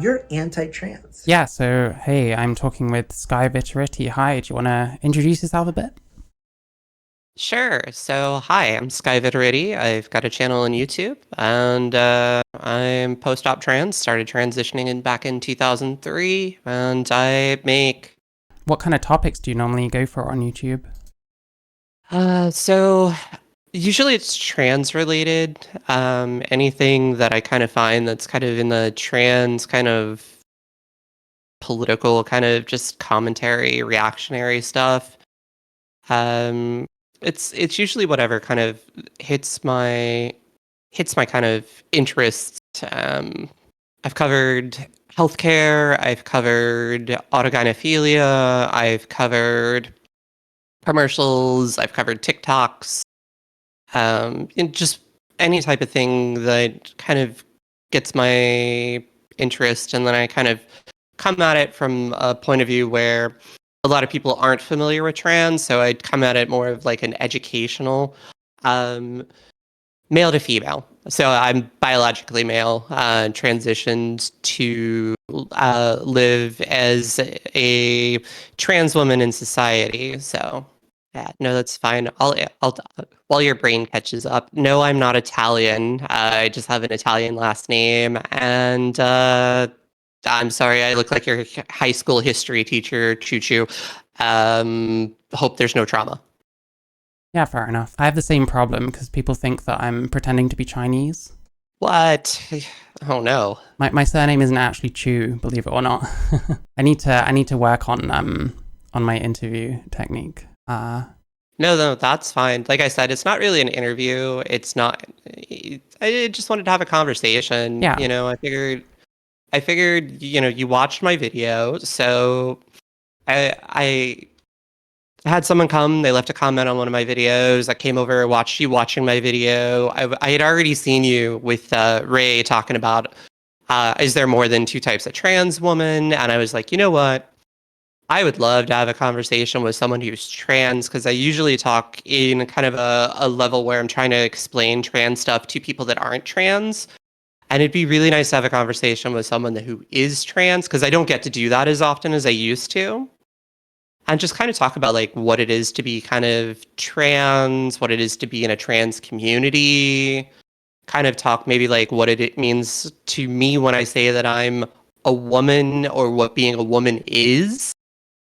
you're anti-trans. Yeah, so hey, I'm talking with Sky Vittoriti. Hi, do you want to introduce yourself a bit? Sure. So, hi, I'm Sky Vittoriti. I've got a channel on YouTube, and I'm post-op trans. Started transitioning back in 2003, and I make. What kind of topics do you normally go for on YouTube? So usually it's trans related. Anything that I kind of find that's kind of in the trans kind of political kind of just commentary, reactionary stuff. Um, it's usually whatever kind of hits my hits my kind of interests. I've covered healthcare, I've covered autogynephilia, I've covered commercials, I've covered TikToks, and just any type of thing that kind of gets my interest, and then I kind of come at it from a point of view where a lot of people aren't familiar with trans, so I'd come at it more of like an educational, um, male to female. So I'm biologically male, transitioned to live as a trans woman in society. So yeah, no, that's fine. I'll while your brain catches up. No, I'm not Italian. I just have an Italian last name, and I'm sorry, I look like your high school history teacher, Choo Choo. Hope there's no trauma. Yeah, fair enough. I have the same problem because people think that I'm pretending to be Chinese. What? Oh no. My surname isn't actually Chu, believe it or not. I need to work on my interview technique. No, that's fine. Like I said, it's not really an interview. It's not. I just wanted to have a conversation. Yeah. I figured, you watched my video, so I had someone come. They left a comment on one of my videos. I came over, watched you watching my video. I had already seen you with Ray talking about is there more than two types of trans woman? And I was like, you know what? I would love to have a conversation with someone who's trans because I usually talk in kind of a level where I'm trying to explain trans stuff to people that aren't trans. And it'd be really nice to have a conversation with someone who is trans because I don't get to do that as often as I used to. And just kind of talk about like what it is to be kind of trans, what it is to be in a trans community, kind of talk maybe like what it means to me when I say that I'm a woman or what being a woman is.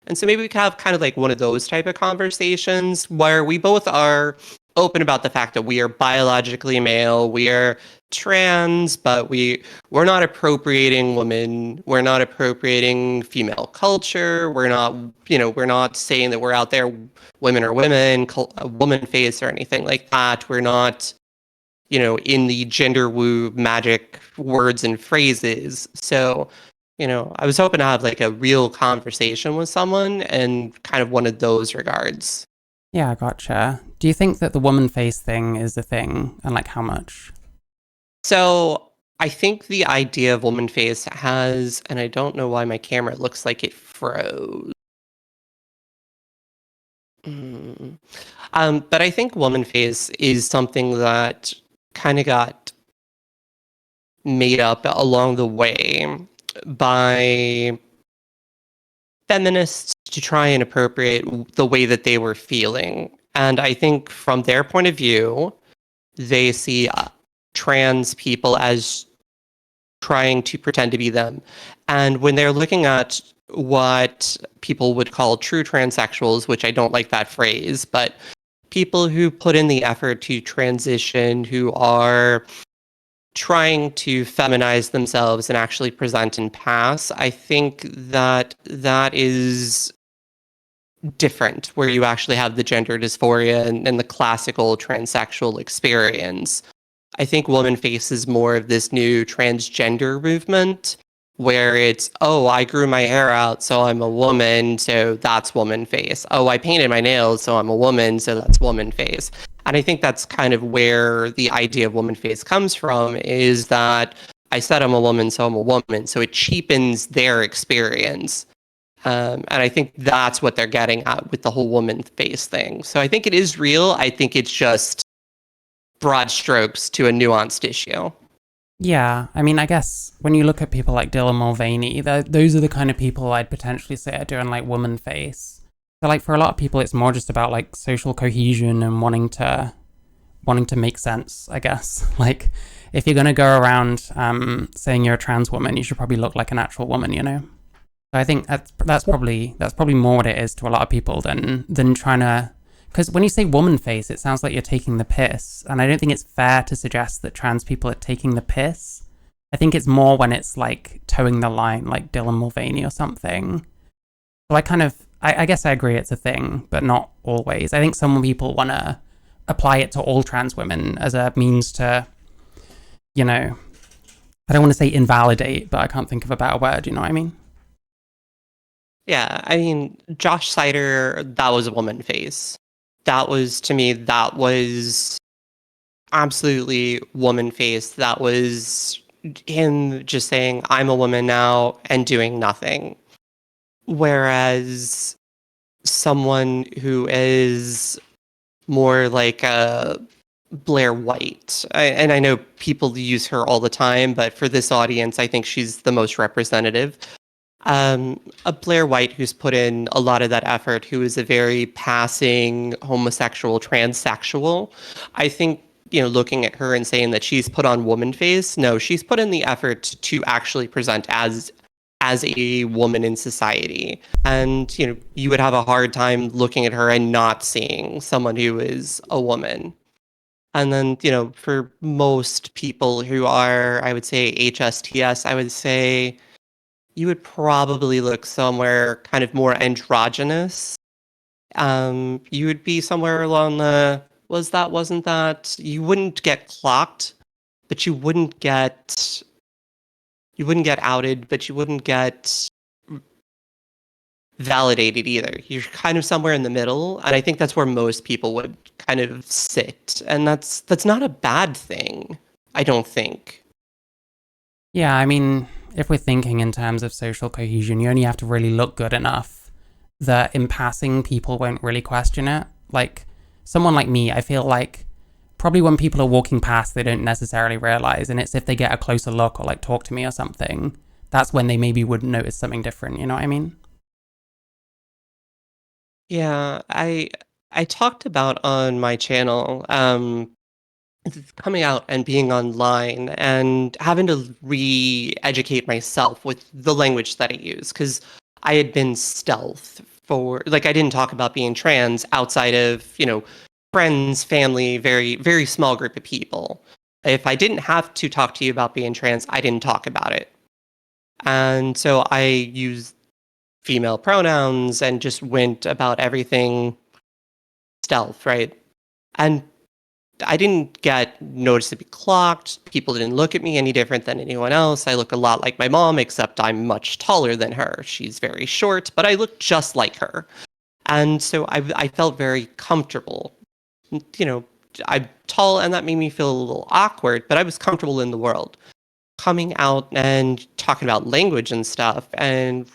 And so maybe we could have kind of like one of those type of conversations where we both are open about the fact that we are biologically male, we are trans, but we're not appropriating women, we're not appropriating female culture, we're not saying that we're out there women are women, a woman face or anything like that. We're not in the gender woo magic words and phrases. So I was hoping to have like a real conversation with someone and kind of one of those regards. Yeah, gotcha. Do you think that the woman face thing is a thing, and like how much? So I think the idea of woman face has, and I don't know why my camera looks like it froze. Mm. But I think woman face is something that kind of got made up along the way by feminists to try and appropriate the way that they were feeling. And I think from their point of view, they see trans people as trying to pretend to be them. And when they're looking at what people would call true transsexuals, which I don't like that phrase, but people who put in the effort to transition, who are trying to feminize themselves and actually present and pass, I think that is different, where you actually have the gender dysphoria and the classical transsexual experience. I think woman face is more of this new transgender movement where it's, oh, I grew my hair out, so I'm a woman, so that's woman face. Oh, I painted my nails, so I'm a woman, so that's woman face. And I think that's kind of where the idea of woman face comes from, is that I said I'm a woman, so I'm a woman. So it cheapens their experience. And I think that's what they're getting at with the whole woman face thing. So I think it is real. I think it's just broad strokes to a nuanced issue. Yeah, I mean, I guess when you look at people like Dylan Mulvaney, those are the kind of people I'd potentially say are doing like woman face. So like for a lot of people, it's more just about like social cohesion and wanting to make sense, I guess. Like if you're gonna go around saying you're a trans woman, you should probably look like an actual woman, you know. So I think that's probably more what it is to a lot of people than trying to. Because when you say woman face, it sounds like you're taking the piss, and I don't think it's fair to suggest that trans people are taking the piss. I think it's more when it's like towing the line, like Dylan Mulvaney or something. So I guess I agree it's a thing, but not always. I think some people want to apply it to all trans women as a means to, you know, I don't want to say invalidate, but I can't think of a better word, you know what I mean? Yeah, I mean, Josh Sider, that was a woman face. That was, to me, that was absolutely woman face. That was him just saying, I'm a woman now and doing nothing. Whereas someone who is more like a Blair White, and I know people use her all the time, but for this audience, I think she's the most representative. A Blair White who's put in a lot of that effort, who is a very passing homosexual, transsexual. I think, looking at her and saying that she's put on woman face, no, she's put in the effort to actually present as a woman in society. And, you would have a hard time looking at her and not seeing someone who is a woman. And then, for most people who are, I would say, HSTS, I would say you would probably look somewhere kind of more androgynous. You would be somewhere along the wasn't that you wouldn't get clocked, but you wouldn't get outed, but you wouldn't get validated either. You're kind of somewhere in the middle, and I think that's where most people would kind of sit, and that's not a bad thing, I don't think. Yeah, I mean, if we're thinking in terms of social cohesion, you only have to really look good enough that in passing, people won't really question it. Like, someone like me, I feel like probably when people are walking past, they don't necessarily realize. And it's if they get a closer look or like talk to me or something, that's when they maybe would notice something different. You know what I mean? Yeah, I talked about on my channel coming out and being online and having to re-educate myself with the language that I use, because I had been stealth for, like, I didn't talk about being trans outside of, friends, family, very, very small group of people. If I didn't have to talk to you about being trans, I didn't talk about it. And so I used female pronouns and just went about everything stealth, right? And I didn't get noticed to be clocked. People didn't look at me any different than anyone else. I look a lot like my mom, except I'm much taller than her. She's very short, but I look just like her. And so I felt very comfortable. You know, I'm tall, and that made me feel a little awkward, but I was comfortable in the world. Coming out and talking about language and stuff, and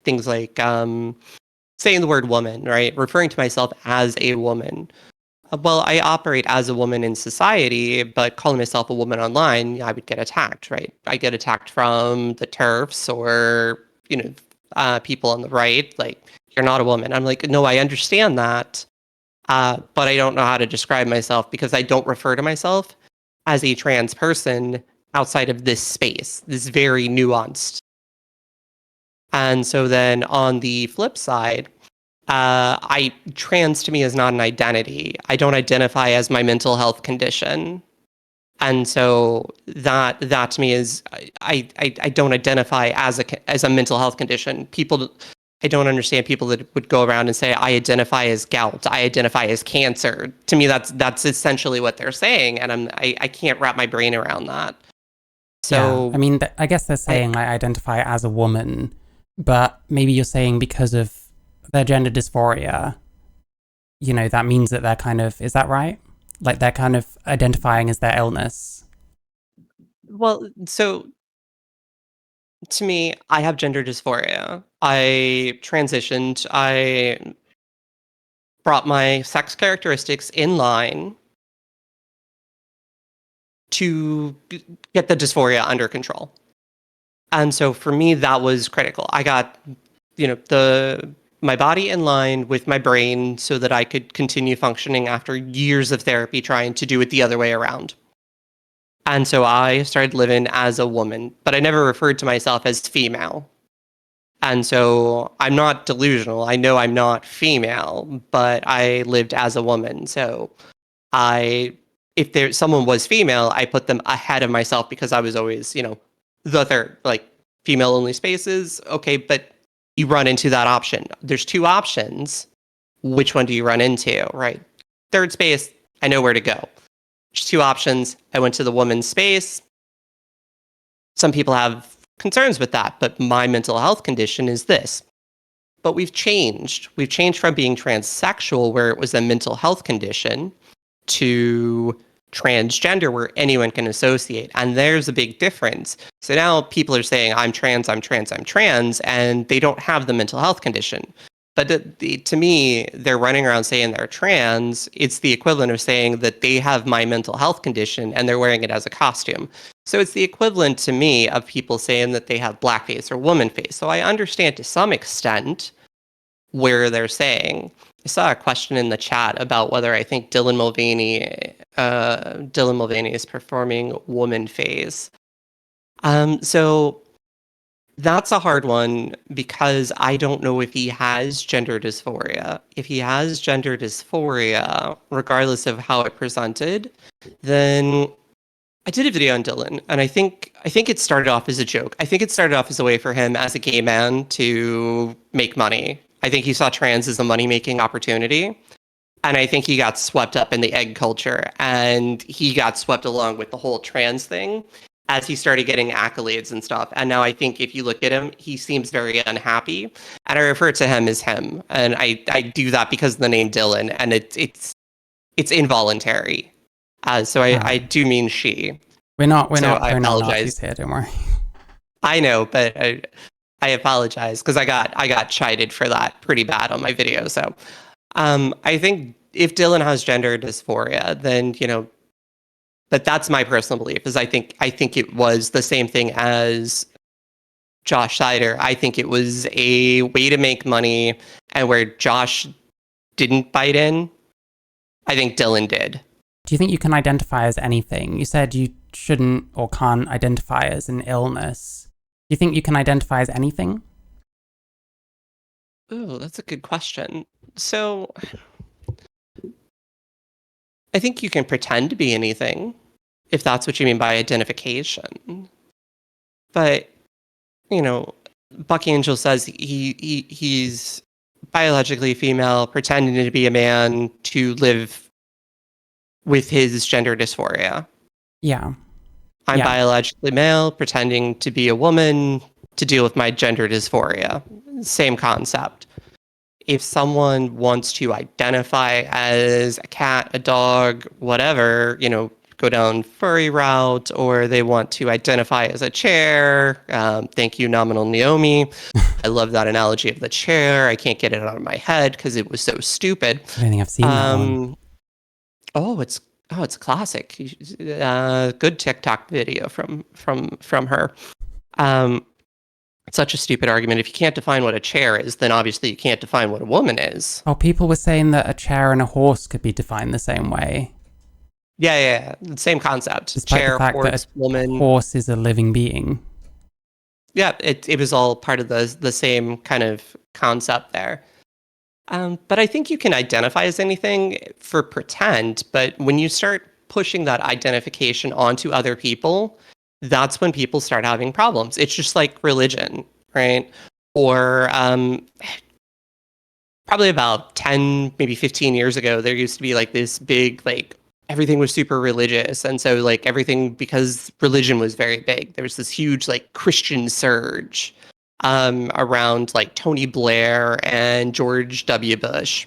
things like saying the word woman, right? Referring to myself as a woman. Well, I operate as a woman in society, but calling myself a woman online, I would get attacked, right? I get attacked from the TERFs or, people on the right, like, you're not a woman. I'm like, no, I understand that, but I don't know how to describe myself because I don't refer to myself as a trans person outside of this space, this very nuanced. And so then on the flip side, I trans to me is not an identity. I don't identify as my mental health condition, and so that to me is I don't identify as a mental health condition. I don't understand people that would go around and say I identify as gout, I identify as cancer. To me, that's essentially what they're saying, and I can't wrap my brain around that. Yeah, I So mean, I guess they're I saying I identify as a woman, but maybe you're saying because of their gender dysphoria, that means that they're kind of, is that right? Like they're kind of identifying as their illness. well, so to me, I have gender dysphoria. I transitioned. I brought my sex characteristics in line to get the dysphoria under control. And so for me, that was critical. I got, my body in line with my brain so that I could continue functioning after years of therapy trying to do it the other way around. And so I started living as a woman, but I never referred to myself as female. And so I'm not delusional. I know I'm not female, but I lived as a woman. So if someone was female, I put them ahead of myself because I was always, the third, like female only spaces. Okay, but you run into that option. There's two options. Which one do you run into, right? Third space, I know where to go. There's two options. I went to the woman's space. Some people have concerns with that, but my mental health condition is this. But we've changed. We've changed from being transsexual, where it was a mental health condition, to transgender, where anyone can associate. And there's a big difference. So now people are saying, I'm trans, I'm trans, I'm trans, and they don't have the mental health condition. But to me, they're running around saying they're trans. It's the equivalent of saying that they have my mental health condition and they're wearing it as a costume. So it's the equivalent to me of people saying that they have blackface or woman face. So I understand to some extent where they're saying. I saw a question in the chat about whether I think Dylan Mulvaney is performing woman phase. So that's a hard one because I don't know if he has gender dysphoria. If he has gender dysphoria, regardless of how it presented, then I did a video on Dylan, and I think it started off as a joke. I think it started off as a way for him as a gay man to make money. I think he saw trans as a money-making opportunity. And I think he got swept up in the egg culture, and he got swept along with the whole trans thing as he started getting accolades and stuff. And now I think if you look at him, he seems very unhappy. And I refer to him as him. And I do that because of the name Dylan, and it's involuntary. So I do mean she. We're not I apologize. Nazis here, don't worry. I know, but I apologize because I got chided for that pretty bad on my video. So I think if Dylan has gender dysphoria, then but that's my personal belief. Is I think it was the same thing as Josh Sider. I think it was a way to make money, and where Josh didn't bite in, I think Dylan did. Do you think you can identify as anything? You said you shouldn't or can't identify as an illness. Do you think you can identify as anything? Oh, that's a good question. So I think you can pretend to be anything, if that's what you mean by identification. But, Buck Angel says he's biologically female, pretending to be a man to live with his gender dysphoria. Yeah. I'm biologically male, pretending to be a woman to deal with my gender dysphoria. Same concept. If someone wants to identify as a cat, a dog, whatever, go down furry route, or they want to identify as a chair. Thank you, Nominal Naomi. I love that analogy of the chair. I can't get it out of my head because it was so stupid. I don't think I've seen that one. It's a classic. Good TikTok video from her. Such a stupid argument. If you can't define what a chair is, then obviously you can't define what a woman is. Oh, people were saying that a chair and a horse could be defined the same way. Yeah. Same concept. Despite chair, the fact horse, that woman. Horse is a living being. Yeah, it was all part of the same kind of concept there. But I think you can identify as anything for pretend, but when you start pushing that identification onto other people, that's when people start having problems. It's just like religion, right? Or probably about 10, maybe 15 years ago, there used to be like this big, like, everything was super religious. And so like everything, because religion was very big, there was this huge like Christian surge around like Tony Blair and George W. Bush.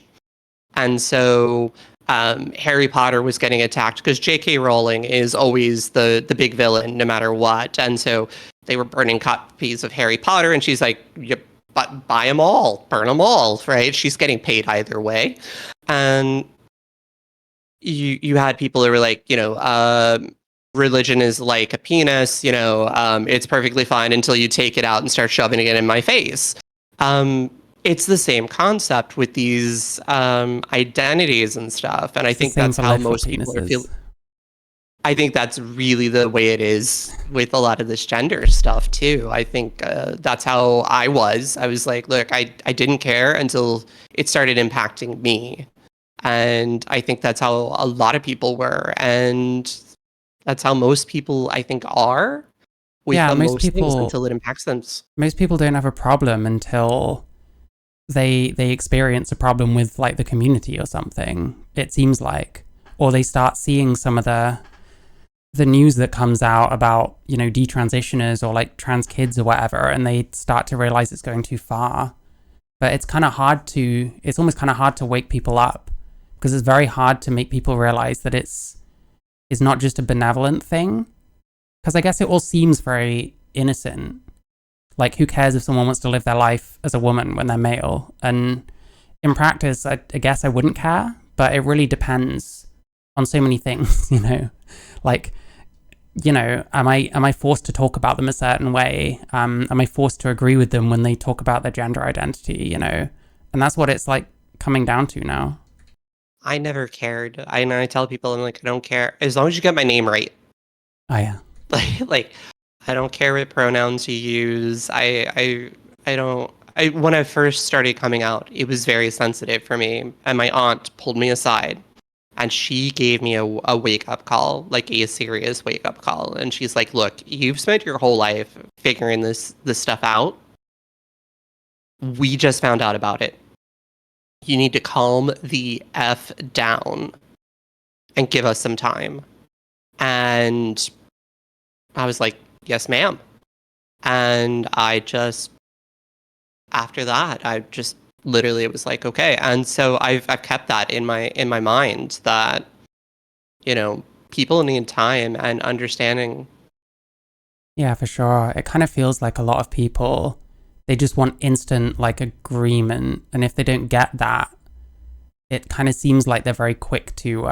And so Harry Potter was getting attacked because J.K. Rowling is always the big villain no matter what. And so they were burning copies of Harry Potter, and she's like, yep, but buy them all, burn them all, right? She's getting paid either way. And you had people who were like, religion is like a penis, it's perfectly fine until you take it out and start shoving it in my face. It's the same concept with these identities and stuff. And I It's the think same that's for how literal most people are feeling. penises. I think that's really the way it is with a lot of this gender stuff too. I think that's how I was. I was like, look, I didn't care until it started impacting me. And I think that's how a lot of people were. And that's how most people, I think, are with Yeah, most things until it impacts them. most people don't have a problem until they experience a problem with like the community or something, it seems like. Or they start seeing some of the news that comes out about, detransitioners or like trans kids or whatever, and they start to realize it's going too far. But it's almost kind of hard to wake people up, because it's very hard to make people realize that it's not just a benevolent thing. Because I guess it all seems very innocent. Like, who cares if someone wants to live their life as a woman when they're male? And in practice, I guess I wouldn't care, but it really depends on so many things, Like, am I forced to talk about them a certain way? Am I forced to agree with them when they talk about their gender identity, And that's what it's like coming down to now. I never cared. I tell people, I'm like, I don't care as long as you get my name right. Oh yeah. like I don't care what pronouns you use. I don't. When I first started coming out, it was very sensitive for me, and my aunt pulled me aside, and she gave me a wake up call, like a serious wake up call, and she's like, "Look, you've spent your whole life figuring this stuff out. We just found out about it. You need to calm the f down and give us some time." And I was like, "Yes, ma'am." And after that, I just literally, it was like, okay. And so I've kept that in my mind that, people need time and understanding. Yeah, for sure. It kind of feels like a lot of people, they just want instant like agreement, and if they don't get that, it kind of seems like they're very quick to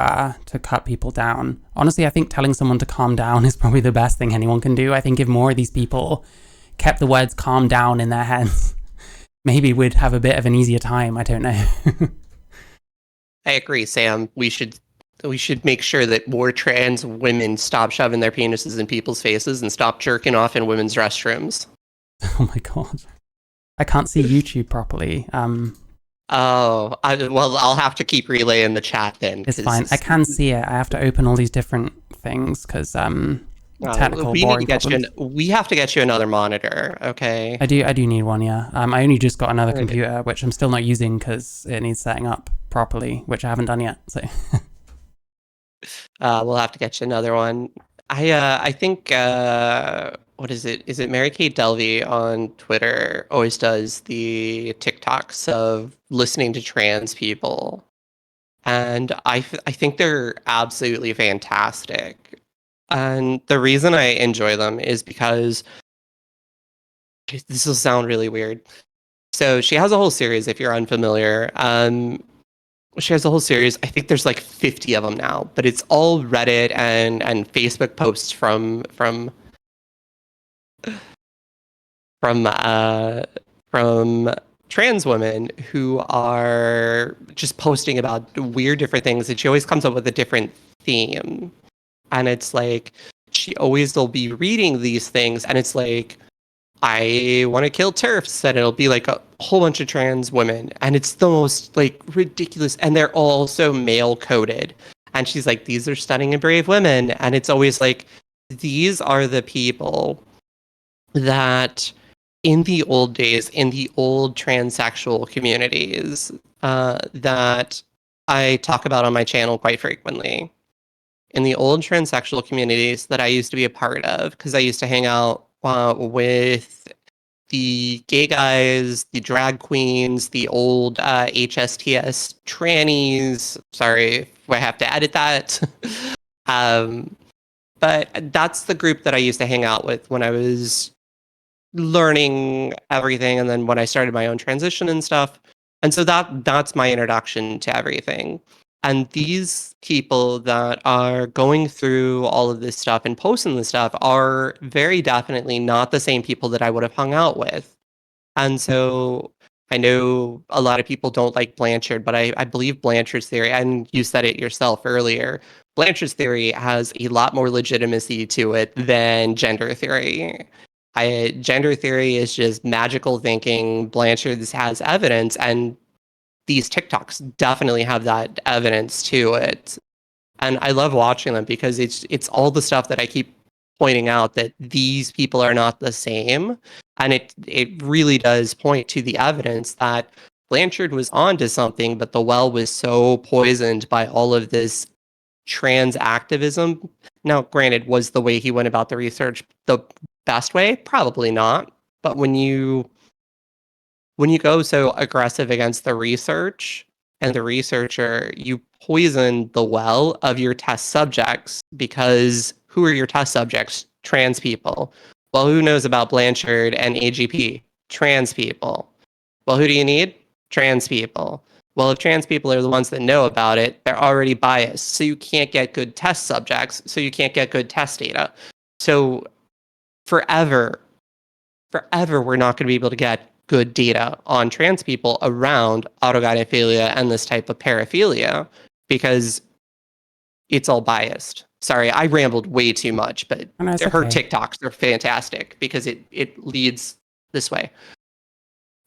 cut people down. Honestly, I think telling someone to calm down is probably the best thing anyone can do. I think if more of these people kept the words calm down in their heads, maybe we'd have a bit of an easier time. I don't know. I agree, Sam. We should make sure that more trans women stop shoving their penises in people's faces and stop jerking off in women's restrooms. Oh my God. I can't see YouTube properly. Oh, well, I'll have to keep relaying the chat then. It's fine. I can see it. I have to open all these different things because technical boring problems. We have to get you another monitor, okay? I do need one, yeah. I only just got another computer, which I'm still not using because it needs setting up properly, which I haven't done yet. So we'll have to get you another one. I think what is it? Is it Mary Kate Delvey on Twitter always does the TikToks of listening to trans people, and I think they're absolutely fantastic. And the reason I enjoy them is because this will sound really weird. So she has a whole series, if you're unfamiliar. She has a whole series. I think there's like 50 of them now, but it's all Reddit and Facebook posts from trans women who are just posting about weird different things, and she always comes up with a different theme. And it's like she always will be reading these things, and it's like, I want to kill TERFs, and it'll be like a whole bunch of trans women, and it's the most like ridiculous, and they're all so male coded. And she's like, these are stunning and brave women, and it's always like, these are the people that in the old days, in the old transsexual communities, that I talk about on my channel quite frequently. In the old transsexual communities that I used to be a part of, because I used to hang out with the gay guys, the drag queens, the old HSTS trannies. Sorry if I have to edit that. But that's the group that I used to hang out with when I was learning everything, and then when I started my own transition and stuff. And so that's my introduction to everything. And these people that are going through all of this stuff and posting this stuff are very definitely not the same people that I would have hung out with. And so I know a lot of people don't like Blanchard, but I believe Blanchard's theory, and you said it yourself earlier, Blanchard's theory has a lot more legitimacy to it than gender theory. Gender theory is just magical thinking. Blanchard's has evidence, and these TikToks definitely have that evidence to it. And I love watching them because it's all the stuff that I keep pointing out, that these people are not the same. And it really does point to the evidence that Blanchard was onto something, but the well was so poisoned by all of this trans activism. Now, granted, was the way he went about the research the best way? Probably not. But when you go so aggressive against the research and the researcher, you poison the well of your test subjects, because who are your test subjects? Trans people. Well, who knows about Blanchard and AGP? Trans people. Well, who do you need? Trans people. Well, if trans people are the ones that know about it, they're already biased. So you can't get good test subjects. So you can't get good test data. So forever, we're not going to be able to get good data on trans people around autogynephilia and this type of paraphilia, because it's all biased. Sorry, I rambled way too much, but No, it's her okay. TikToks are fantastic because it leads this way.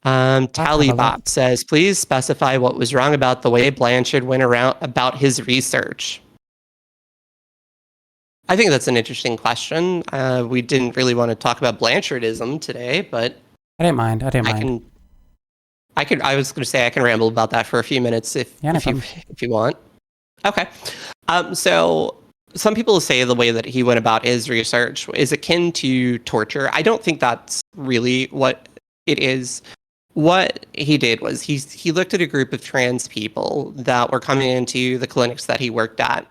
I'll have to have a look. Tallybop says, please specify what was wrong about the way Blanchard went around about his research. I think that's an interesting question. We didn't really want to talk about Blanchardism today, but I didn't mind. I didn't I mind. I was going to say I can ramble about that for a few minutes if Yeah, no if you problem. if you want. Okay. So some people say the way that he went about his research is akin to torture. I don't think that's really what it is. What he did was he looked at a group of trans people that were coming into the clinics that he worked at,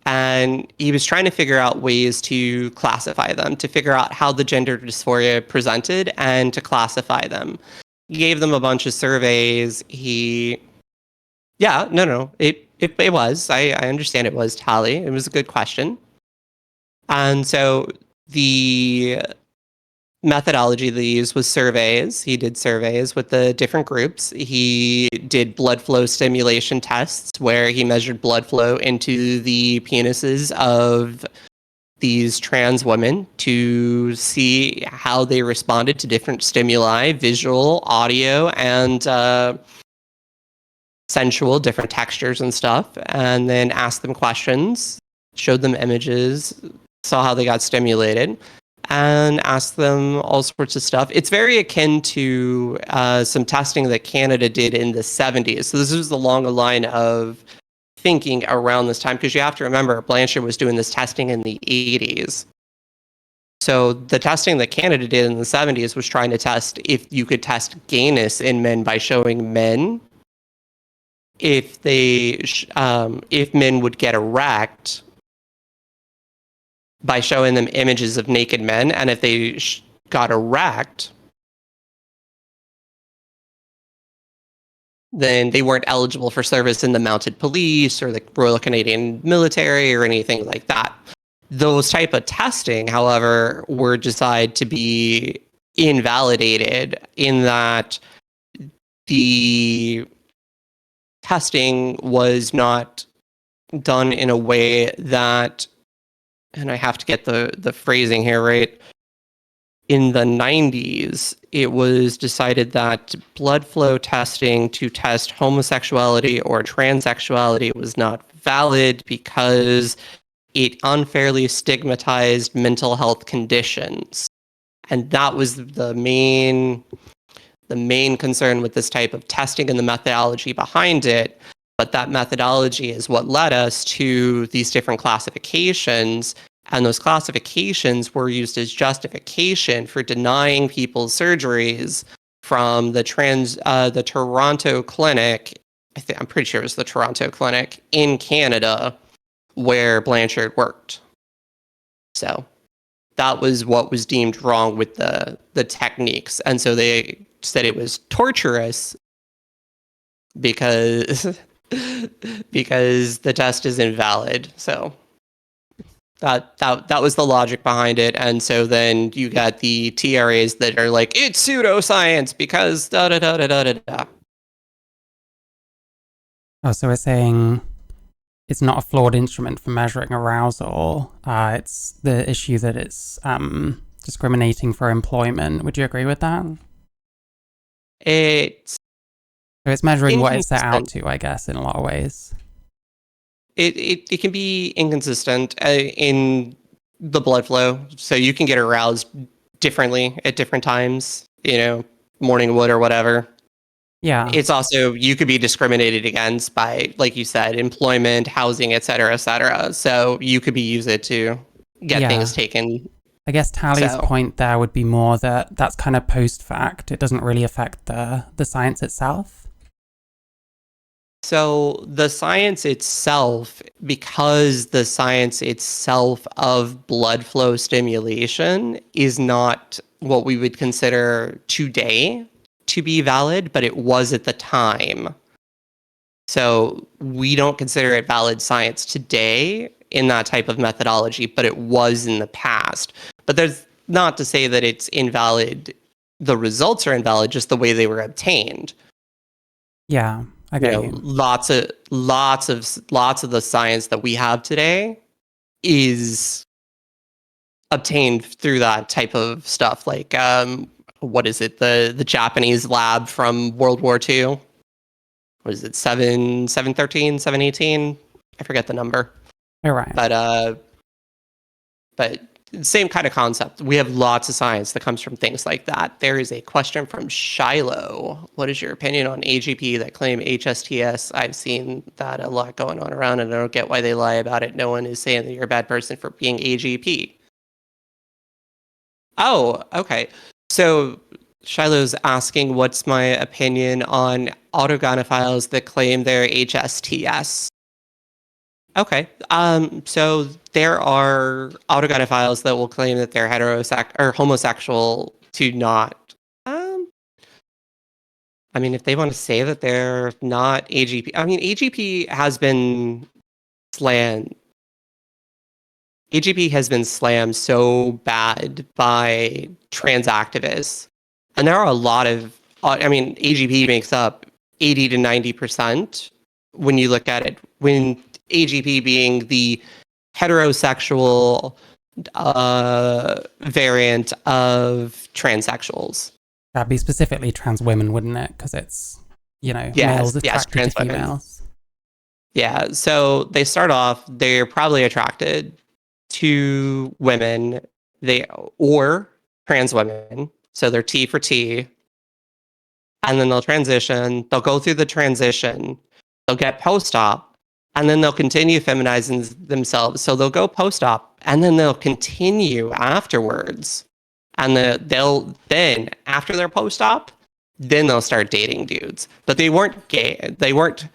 and he was trying to figure out ways to classify them, to figure out how the gender dysphoria presented and to classify them. He gave them a bunch of surveys. Yeah, no, it was. I understand it was, Tally. It was a good question. And so the methodology they used was surveys. He did surveys with the different groups. He did blood flow stimulation tests where he measured blood flow into the penises of these trans women to see how they responded to different stimuli, visual, audio, and sensual, different textures and stuff, and then asked them questions, showed them images, saw how they got stimulated, and asked them all sorts of stuff. It's very akin to some testing that Canada did in the 70s. So this was along a line of thinking around this time, because you have to remember Blanchard was doing this testing in the 80s. So the testing that Canada did in the 70s was trying to test if you could test gayness in men by showing men if men would get erect by showing them images of naked men, and if they got erect, then they weren't eligible for service in the mounted police or the Royal Canadian Military or anything like that. Those type of testing, however, were decided to be invalidated in that the testing was not done in a way that, and I have to get the phrasing here right, in the 90s, it was decided that blood flow testing to test homosexuality or transsexuality was not valid because it unfairly stigmatized mental health conditions. And that was the main concern with this type of testing and the methodology behind it. But that methodology is what led us to these different classifications. And those classifications were used as justification for denying people surgeries from the Toronto clinic. I'm pretty sure it was the Toronto clinic in Canada where Blanchard worked. So that was what was deemed wrong with the techniques. And so they said it was torturous because because the test is invalid. So that was the logic behind it. And so then you got the TRAs that are like, it's pseudoscience because da da da da da da da. Oh, so we're saying it's not a flawed instrument for measuring arousal. It's the issue that it's discriminating for employment. Would you agree with that? It's So it's measuring what it's set out inconsistent. to, I guess, in a lot of ways. It can be inconsistent in the blood flow. So you can get aroused differently at different times, morning wood or whatever. Yeah. It's also, you could be discriminated against by, like you said, employment, housing, et cetera, et cetera. So you could be used it to get Yeah. things taken. I guess Tally's So, point there would be more that that's kind of post fact. It doesn't really affect the science itself. so the science itself, because the science itself of blood flow stimulation is not what we would consider today to be valid, but it was at the time. So we don't consider it valid science today in that type of methodology, but it was in the past. But there's not to say that it's invalid. The results are invalid, just the way they were obtained. Yeah, I get you. Lots of the science that we have today is obtained through that type of stuff. Like, what is it? The Japanese lab from World War II. What is it? 713, 718? I forget the number. All right. But same kind of concept. We have lots of science that comes from things like that. There is a question from Shiloh. What is your opinion on AGP that claim HSTS? I've seen that a lot going on around, and I don't get why they lie about it. No one is saying that you're a bad person for being AGP. Oh, okay. So Shiloh's asking what's my opinion on autogynephiles that claim they're HSTS. Okay. So there are autogynephiles that will claim that they're or homosexual to not. I mean, if they want to say that they're not AGP, I mean, AGP has been slammed. AGP has been slammed so bad by trans activists, and there are a lot of. I mean, AGP makes up 80 to 90% when you look at it. When AGP being the heterosexual variant of transsexuals. That'd be specifically trans women, wouldn't it? Because it's, males Yes, attracted to trans women. females. Yeah, so they start off, they're probably attracted to women, or trans women. So they're T for T. And then they'll transition, they'll go through the transition, they'll get post-op, and then they'll continue feminizing themselves. So they'll go post-op, and then they'll continue afterwards. And they'll then, after their post-op, then they'll start dating dudes. But they weren't gay. They weren't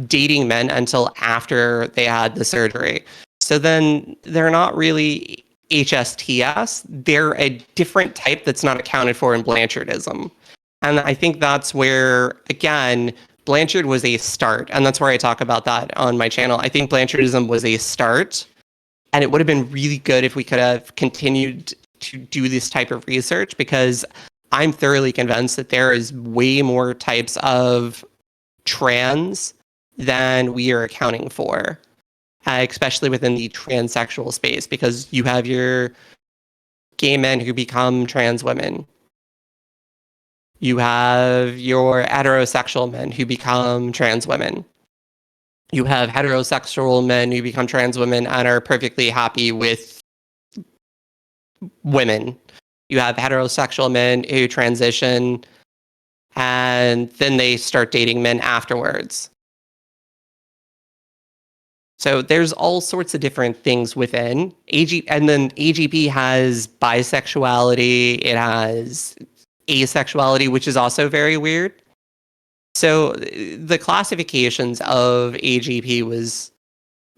dating men until after they had the surgery. So then they're not really HSTS. They're a different type that's not accounted for in Blanchardism. And I think that's where, again, Blanchard was a start. And that's where I talk about that on my channel. I think Blanchardism was a start. And it would have been really good if we could have continued to do this type of research, because I'm thoroughly convinced that there is way more types of trans than we are accounting for, especially within the transsexual space, because you have your gay men who become trans women. You have your heterosexual men who become trans women. You have heterosexual men who become trans women and are perfectly happy with women. You have heterosexual men who transition and then they start dating men afterwards. So there's all sorts of different things within and then AGP has bisexuality, it has asexuality, which is also very weird. So the classifications of AGP was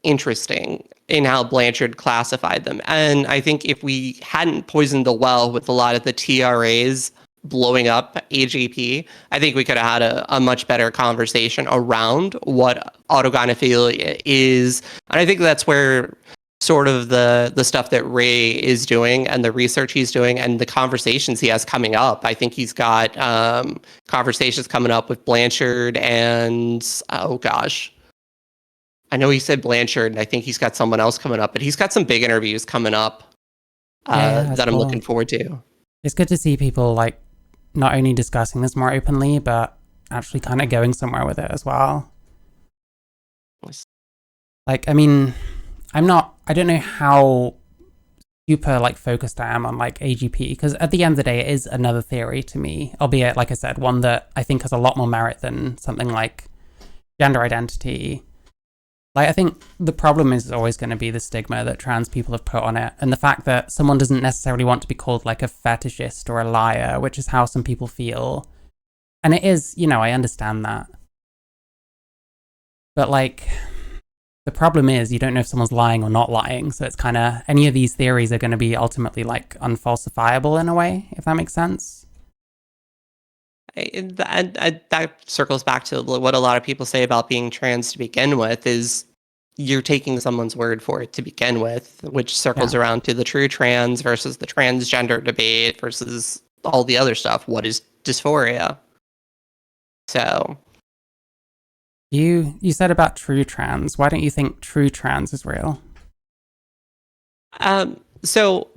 interesting in how Blanchard classified them. And I think if we hadn't poisoned the well with a lot of the TRAs blowing up AGP, I think we could have had a much better conversation around what autogynephilia is. And I think that's where sort of the stuff that Ray is doing and the research he's doing and the conversations he has coming up. I think he's got conversations coming up with Blanchard and, oh gosh, I know he said Blanchard, and I think he's got someone else coming up, but he's got some big interviews coming up Yeah, that's that I'm cool. looking forward to. It's good to see people like not only discussing this more openly, but actually kind of going somewhere with it as well. Like, I mean, I don't know how super like focused I am on like AGP, because at the end of the day, it is another theory to me, albeit, like I said, one that I think has a lot more merit than something like gender identity. Like, I think the problem is always going to be the stigma that trans people have put on it, and the fact that someone doesn't necessarily want to be called like a fetishist or a liar, which is how some people feel. And it is, I understand that. But like, the problem is you don't know if someone's lying or not lying, so it's kind of, any of these theories are going to be ultimately like unfalsifiable in a way, if that makes sense. That circles back to what a lot of people say about being trans to begin with, is you're taking someone's word for it to begin with, which circles Yeah. around to the true trans versus the transgender debate versus all the other stuff. What is dysphoria? So You said about true trans. Why don't you think true trans is real? so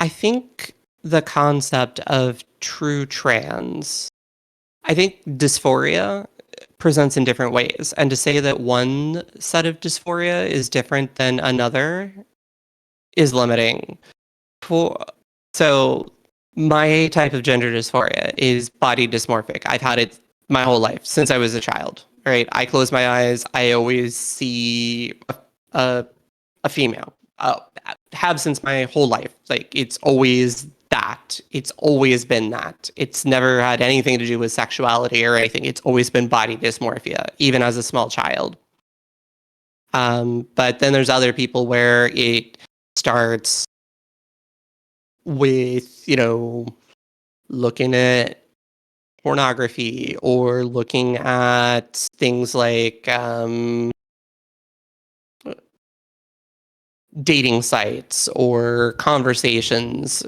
I think the concept of true trans, I think dysphoria presents in different ways. And to say that one set of dysphoria is different than another is limiting. For, so my type of gender dysphoria is body dysmorphic. I've had it my whole life since I was a child. Right? I close my eyes. I always see a, a female. Have since my whole life. Like, it's always that. It's always been that. It's never had anything to do with sexuality or anything. It's always been body dysmorphia, even as a small child. But then there's other people where it starts with, looking at pornography or looking at things like dating sites or conversations,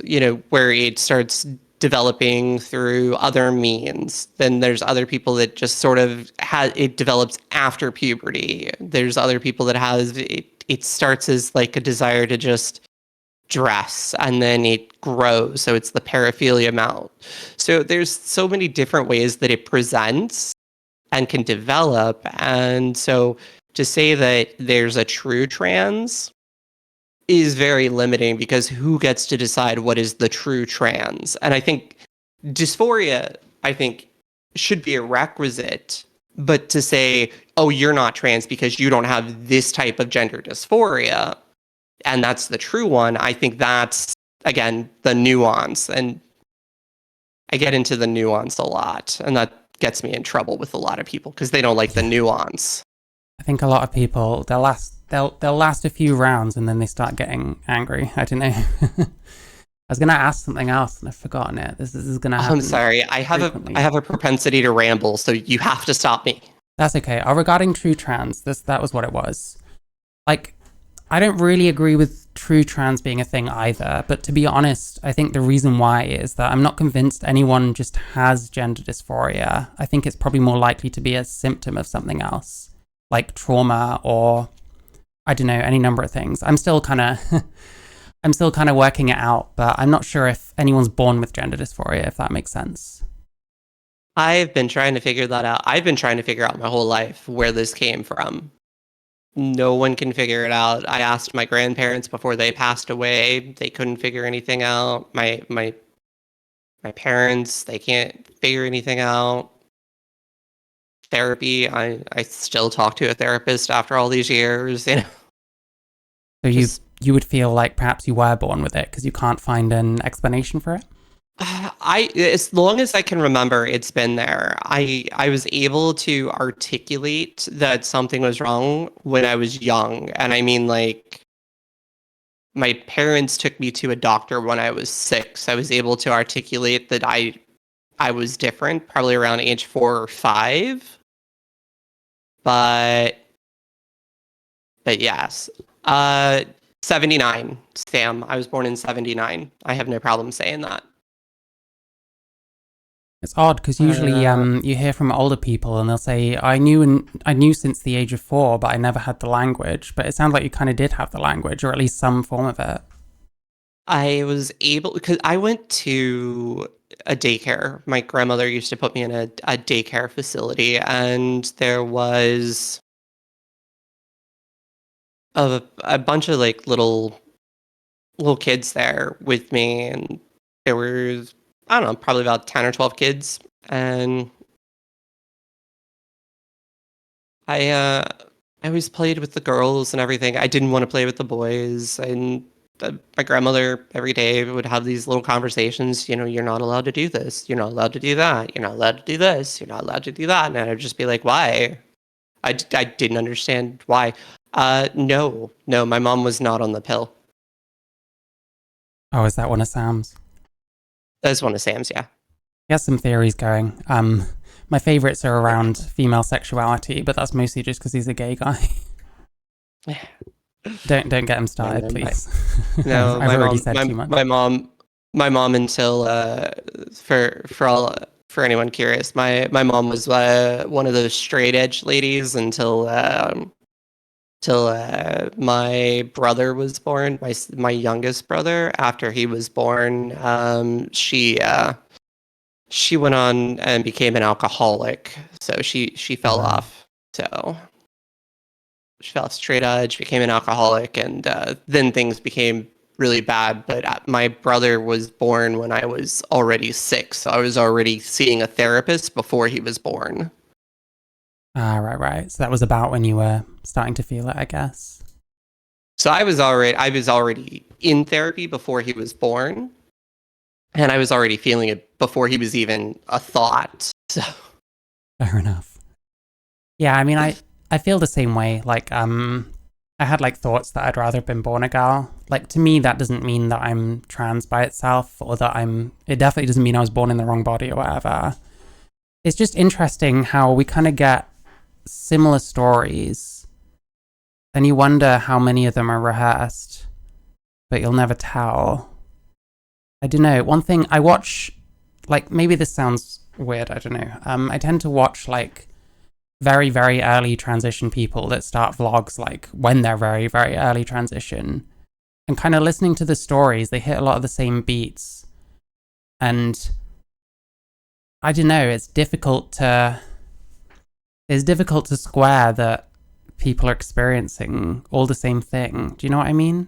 where it starts developing through other means. Then there's other people that just sort of it develops after puberty. There's other people that has it starts as like a desire to just dress, and then it grows. So it's the paraphilia mount. So there's so many different ways that it presents and can develop. And so to say that there's a true trans is very limiting, because who gets to decide what is the true trans? And I think dysphoria, should be a requisite. But to say, oh, you're not trans because you don't have this type of gender dysphoria, and that's the true one, I think that's, again, the nuance. And I get into the nuance a lot, and that gets me in trouble with a lot of people because they don't like the Yeah. nuance. I think a lot of people, they'll last a few rounds and then they start getting angry. I don't know. I was gonna ask something else and I've forgotten it. This is gonna happen. I'm sorry. I frequently. have a propensity to ramble, so you have to stop me. That's okay. Regarding true trans, that was what it was. Like, I don't really agree with true trans being a thing either, but to be honest, I think the reason why is that I'm not convinced anyone just has gender dysphoria. I think it's probably more likely to be a symptom of something else, like trauma or, I don't know, any number of things. I'm still kind of working it out, but I'm not sure if anyone's born with gender dysphoria, if that makes sense. I've been trying to figure that out. I've been trying to figure out my whole life where this came from. No one can figure it out. I asked my grandparents before they passed away. They couldn't figure anything out. My parents, they can't figure anything out. Therapy, I still talk to a therapist after all these years, So Just you would feel like perhaps you were born with it because you can't find an explanation for it? as long as I can remember, it's been there. I was able to articulate that something was wrong when I was young, and I mean, like, my parents took me to a doctor when I was 6. I was able to articulate that I was different, probably around age 4 or 5. But yes. 79, Sam. I was born in 79. I have no problem saying that. It's odd because usually you hear from older people and they'll say, I knew since the age of 4, but I never had the language. But it sounds like you kind of did have the language, or at least some form of it. I was able, because I went to a daycare. My grandmother used to put me in a daycare facility, and there was a bunch of like little kids there with me, and there was, I don't know, probably about 10 or 12 kids, and I I always played with the girls and everything. I didn't want to play with the boys, and my grandmother every day would have these little conversations. You're not allowed to do this. You're not allowed to do that. You're not allowed to do this. You're not allowed to do that. And I'd just be like, why? I didn't understand why. No, no, my mom was not on the pill. Oh, is that one of Sam's? That's one of Sam's, yeah. He has some theories going. My favorites are around female sexuality, but that's mostly just because he's a gay guy. Don't get him started, please. No, I've already said too much. My mom until for anyone curious, my mom was one of those straight edge ladies until my brother was born, my youngest brother. After he was born, she went on and became an alcoholic. So she fell off. So she fell off straight edge, became an alcoholic, and then things became really bad. But my brother was born when I was already 6, so I was already seeing a therapist before he was born. Right. So that was about when you were starting to feel it, I guess. So I was already in therapy before he was born, and I was already feeling it before he was even a thought. So fair enough. Yeah, I mean, I feel the same way. Like, I had like thoughts that I'd rather have been born a girl. Like, to me, that doesn't mean that I'm trans by itself, or that it definitely doesn't mean I was born in the wrong body or whatever. It's just interesting how we kind of get similar stories, and you wonder how many of them are rehearsed, but you'll never tell. I don't know. One thing I watch, like, maybe this sounds weird, I don't know. I tend to watch like very, very early transition people that start vlogs like when they're very, very early transition, and kind of listening to the stories, they hit a lot of the same beats. And I don't know, it's difficult to square that people are experiencing all the same thing. Do you know what I mean?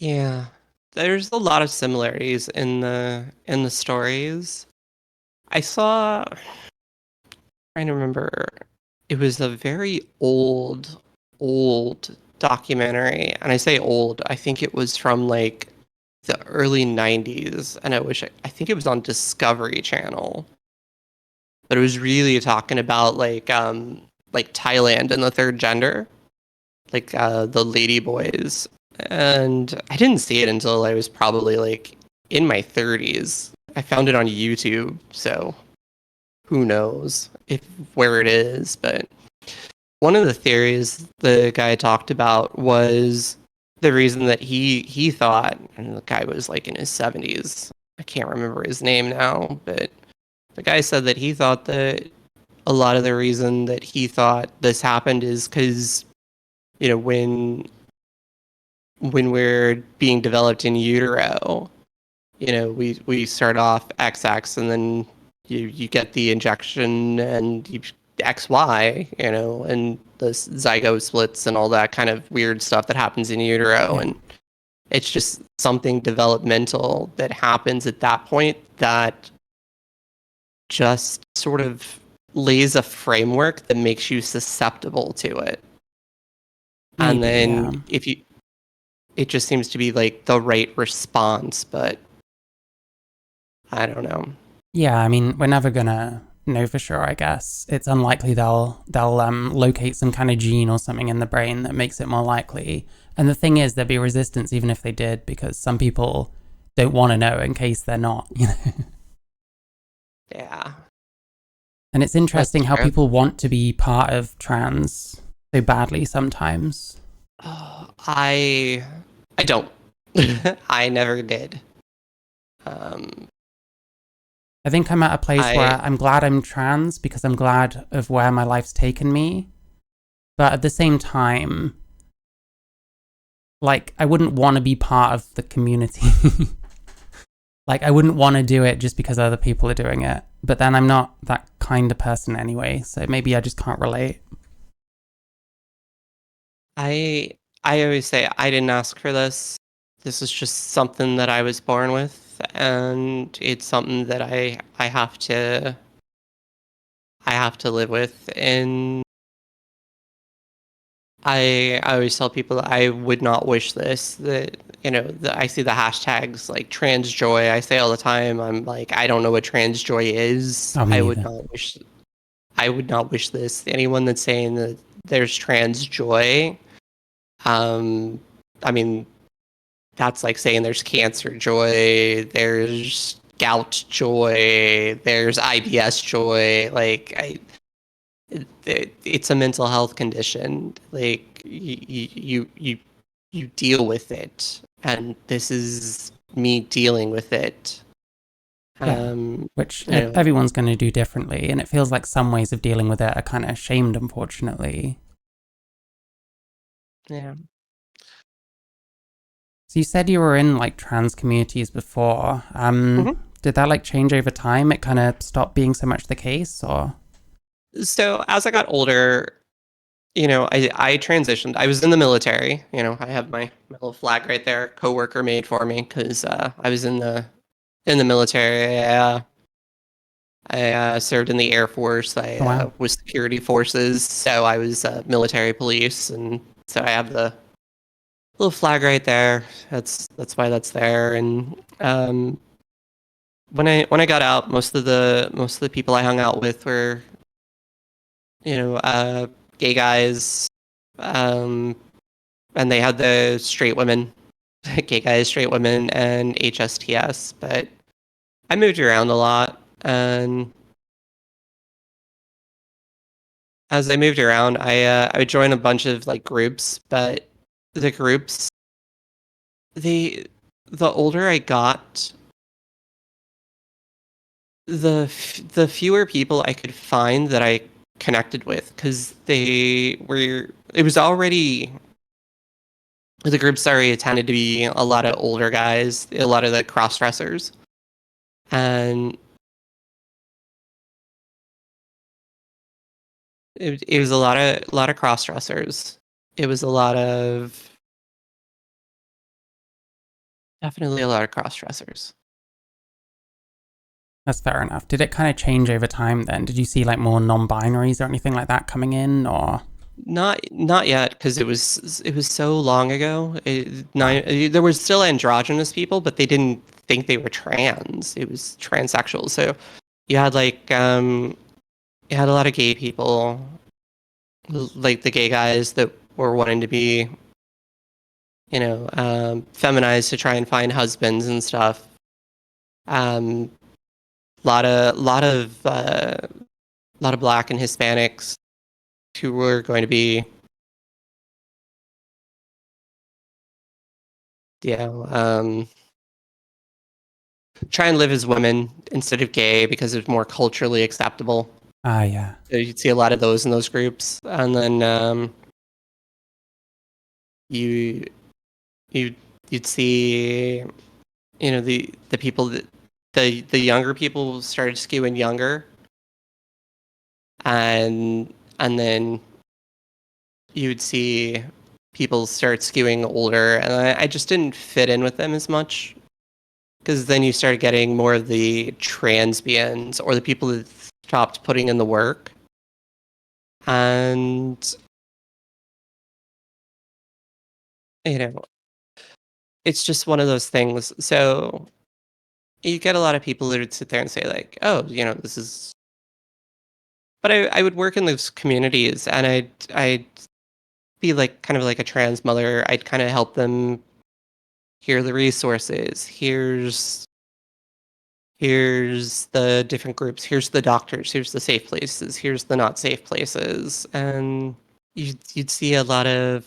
yeah, there's a lot of similarities in the stories. I saw, trying to remember, it was a very old documentary, and I say old, I think it was from like the early 90s, and I think it was on Discovery Channel, but it was really talking about like Thailand and the third gender, like the lady boys. And I didn't see it until I was probably like in my 30s. I found it on YouTube, so who knows if where it is. But one of the theories the guy talked about was the reason that he thought, and the guy was like in his 70s. I can't remember his name now, but the guy said that he thought that a lot of the reason that he thought this happened is because, when we're being developed in utero, we start off XX, and then you get the injection and you XY, and the zygote splits and all that kind of weird stuff that happens in utero. And it's just something developmental that happens at that point that just sort of lays a framework that makes you susceptible to it. Maybe, And then yeah. it just seems to be like the right response, but I don't know. Yeah, I mean, we're never gonna know for sure, I guess. It's unlikely they'll locate some kind of gene or something in the brain that makes it more likely. And the thing is, there'd be resistance even if they did, because some people don't want to know in case they're not, you know. Yeah, And it's that's interesting how true. people want to be part of trans so badly sometimes. Oh, I don't. I never did. Um, I think I'm at a place I where I'm glad I'm trans because I'm glad of where my life's taken me. But at the same time, like, I wouldn't want to be part of the community. Like, I wouldn't want to do it just because other people are doing it. But then I'm not that kind of person anyway, so maybe I just can't relate. I I always say I didn't ask for this. This is just something that I was born with, and it's something that I have to live with. And I always tell people I would not wish this. That I see the hashtags like trans joy. I say all the time. I'm like, I don't know what trans joy is. Oh, me neither. I would not wish this. Anyone that's saying that there's trans joy, um, I mean, that's like saying there's cancer joy, there's gout joy, there's IBS joy. It's a mental health condition. Like you deal with it, and this is me dealing with it. Yeah. Um, Which you know, everyone's going to do differently. And it feels like some ways of dealing with it are kind of shamed, unfortunately. yeah. So you said you were in like trans communities before. Mhm. Did that like change over time? It kind of stopped being so much the case, or? So as I got older, I transitioned. I was in the military. I have my little flag right there. Coworker made for me because I was in the military. I served in the Air Force. I Oh, wow. was security forces, so I was military police, and so I have the little flag right there. That's why that's there. And when I got out, most of the people I hung out with were gay guys, um, and they had the straight women, gay guys, straight women, and HSTS. But I moved around a lot, and as I moved around, I would join a bunch of like groups, but the groups, the the older I got, the fewer people I could find that I connected with because it was already the groups already tended to be a lot of older guys, a lot of the cross dressers, and it was a lot of cross dressers. It was a lot of definitely a lot of cross dressers. That's fair enough. Did it kind of change over time then? Did you see like more non-binaries or anything like that coming in, or? Not yet because it was so long ago. There was still androgynous people, but they didn't think they were trans. It was transsexual. So you had you had a lot of gay people, like the gay guys that were wanting to be feminized to try and find husbands and stuff. Um, lot of black and Hispanics who were going to be you know um try and live as women instead of gay because it's more culturally acceptable. Ah, yeah. So you'd see a lot of those in those groups, and then you you you'd see the people that the younger people started skewing younger, and then you would see people start skewing older, and I just didn't fit in with them as much because then you start getting more of the transbians or the people that stopped putting in the work. And you know it's just one of those things. So you get a lot of people that would sit there and say like, oh, this is but I would work in those communities, and I'd be like kind of like a trans mother. I'd kind of help them. Here are the resources. Here's the different groups. Here's the doctors. Here's the safe places. Here's the not safe places. And you'd see a lot of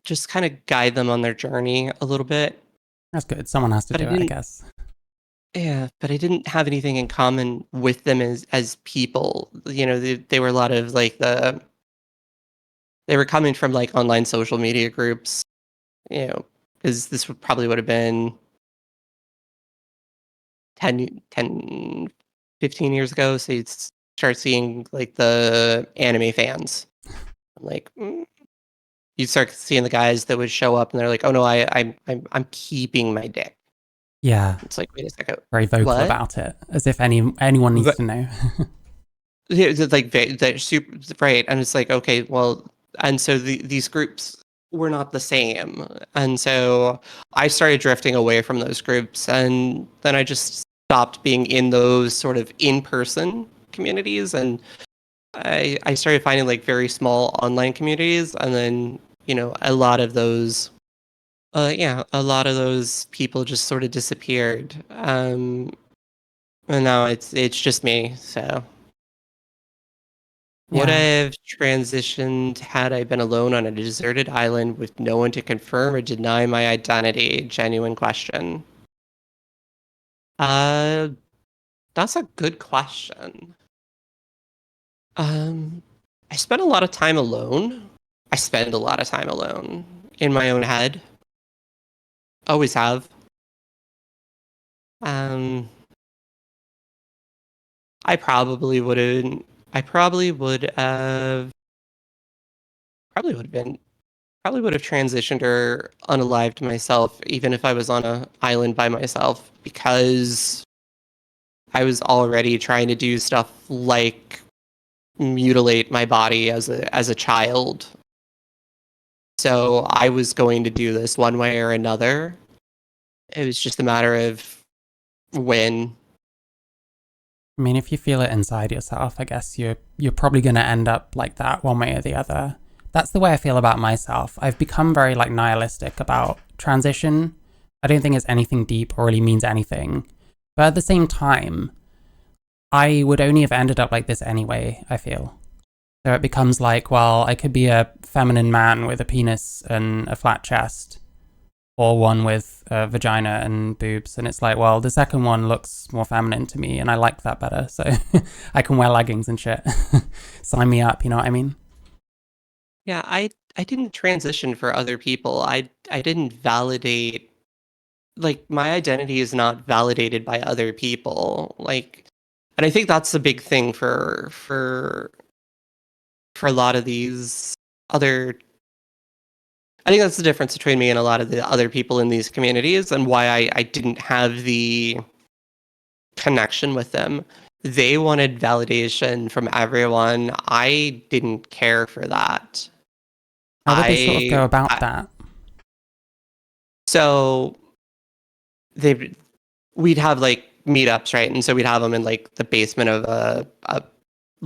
just kind of guide them on their journey a little bit. That's good. Someone has to But do it, I guess. yeah, but I didn't have anything in common with them as people. They were a lot of like they were coming from like online social media groups, because this would have been 10, 15 years ago. So you'd start seeing like the anime fans. Like you'd start seeing the guys that would show up and they're like, "Oh no, I'm keeping my dick." Yeah. It's like, wait a second, Very vocal what? about it, as if anyone needs But to know. it's like they're super right, and it's like, okay, well, and so these groups were not the same, and so I started drifting away from those groups, and then I just stopped being in those sort of in-person communities, and I started finding like very small online communities, and then a lot of those a lot of those people just sort of disappeared, and now it's just me. So would I Yeah. have transitioned had I been alone on a deserted island with no one to confirm or deny my identity? Genuine question. Uh, that's a good question. Um, I spent a lot of time alone. I spend a lot of time alone in my own head. Always have. Um, I probably wouldn't. I probably would have been, probably would have transitioned or unalived myself, even if I was on an island by myself, because I was already trying to do stuff like mutilate my body as a child. So I was going to do this one way or another. It was just a matter of when. I mean, if you feel it inside yourself, I guess you're probably going to end up like that one way or the other. That's the way I feel about myself. I've become very like nihilistic about transition. I don't think it's anything deep or really means anything. But at the same time, I would only have ended up like this anyway, I feel. So it becomes like, well, I could be a feminine man with a penis and a flat chest, or one with a vagina and boobs. And it's like, well, the second one looks more feminine to me and I like that better. So I can wear leggings and shit. Sign me up, you know what I mean? Yeah, I didn't transition for other people. I didn't validate, like, my identity is not validated by other people. Like, and I think that's the big thing for a lot of these other. I think that's the difference between me and a lot of the other people in these communities, and why I didn't have the connection with them. They wanted validation from everyone. I didn't care for that. How would they sort of go about I that? so they we'd have like meetups, right? And so we'd have them in like the basement of a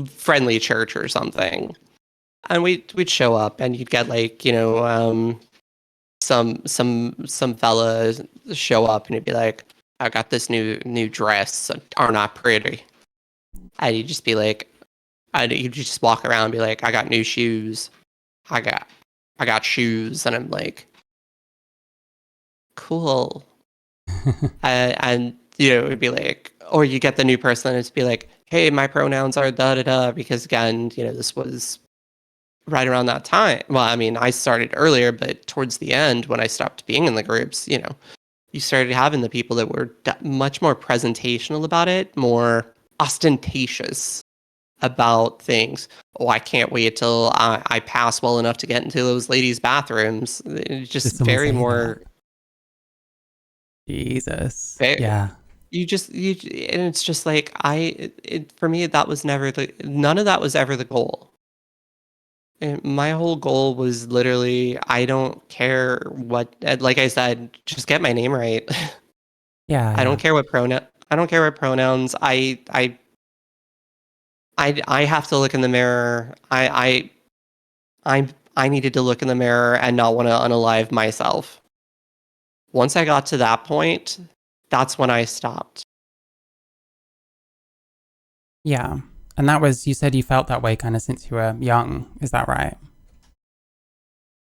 friendly church or something. And we'd show up and you'd get like, some fella show up and he'd be like, I got this new dress, are not pretty. And you'd just be like, and you'd just walk around and be like, I got new shoes. I got I got shoes. And I'm like, cool. And it'd be like, or you get the new person and it's be like, hey, my pronouns are da da da, because again, this was right around that time. Well, I mean, I started earlier, but towards the end, when I stopped being in the groups, you started having the people that were much more presentational about it, more ostentatious about things. Oh, I can't wait till I pass well enough to get into those ladies' bathrooms. It's Did just someone very say that? more. Jesus. Very, Yeah. and it's just like for me, that was never none of that was ever the goal. And my whole goal was literally, I don't care what, like I said, just get my name right. Yeah, I don't yeah. care what pronoun. I don't care what pronouns. I have to look in the mirror. I needed to look in the mirror and not want to unalive myself. Once I got to that point, that's when I stopped. Yeah. And that was, you said you felt that way kind of since you were young. Is that right?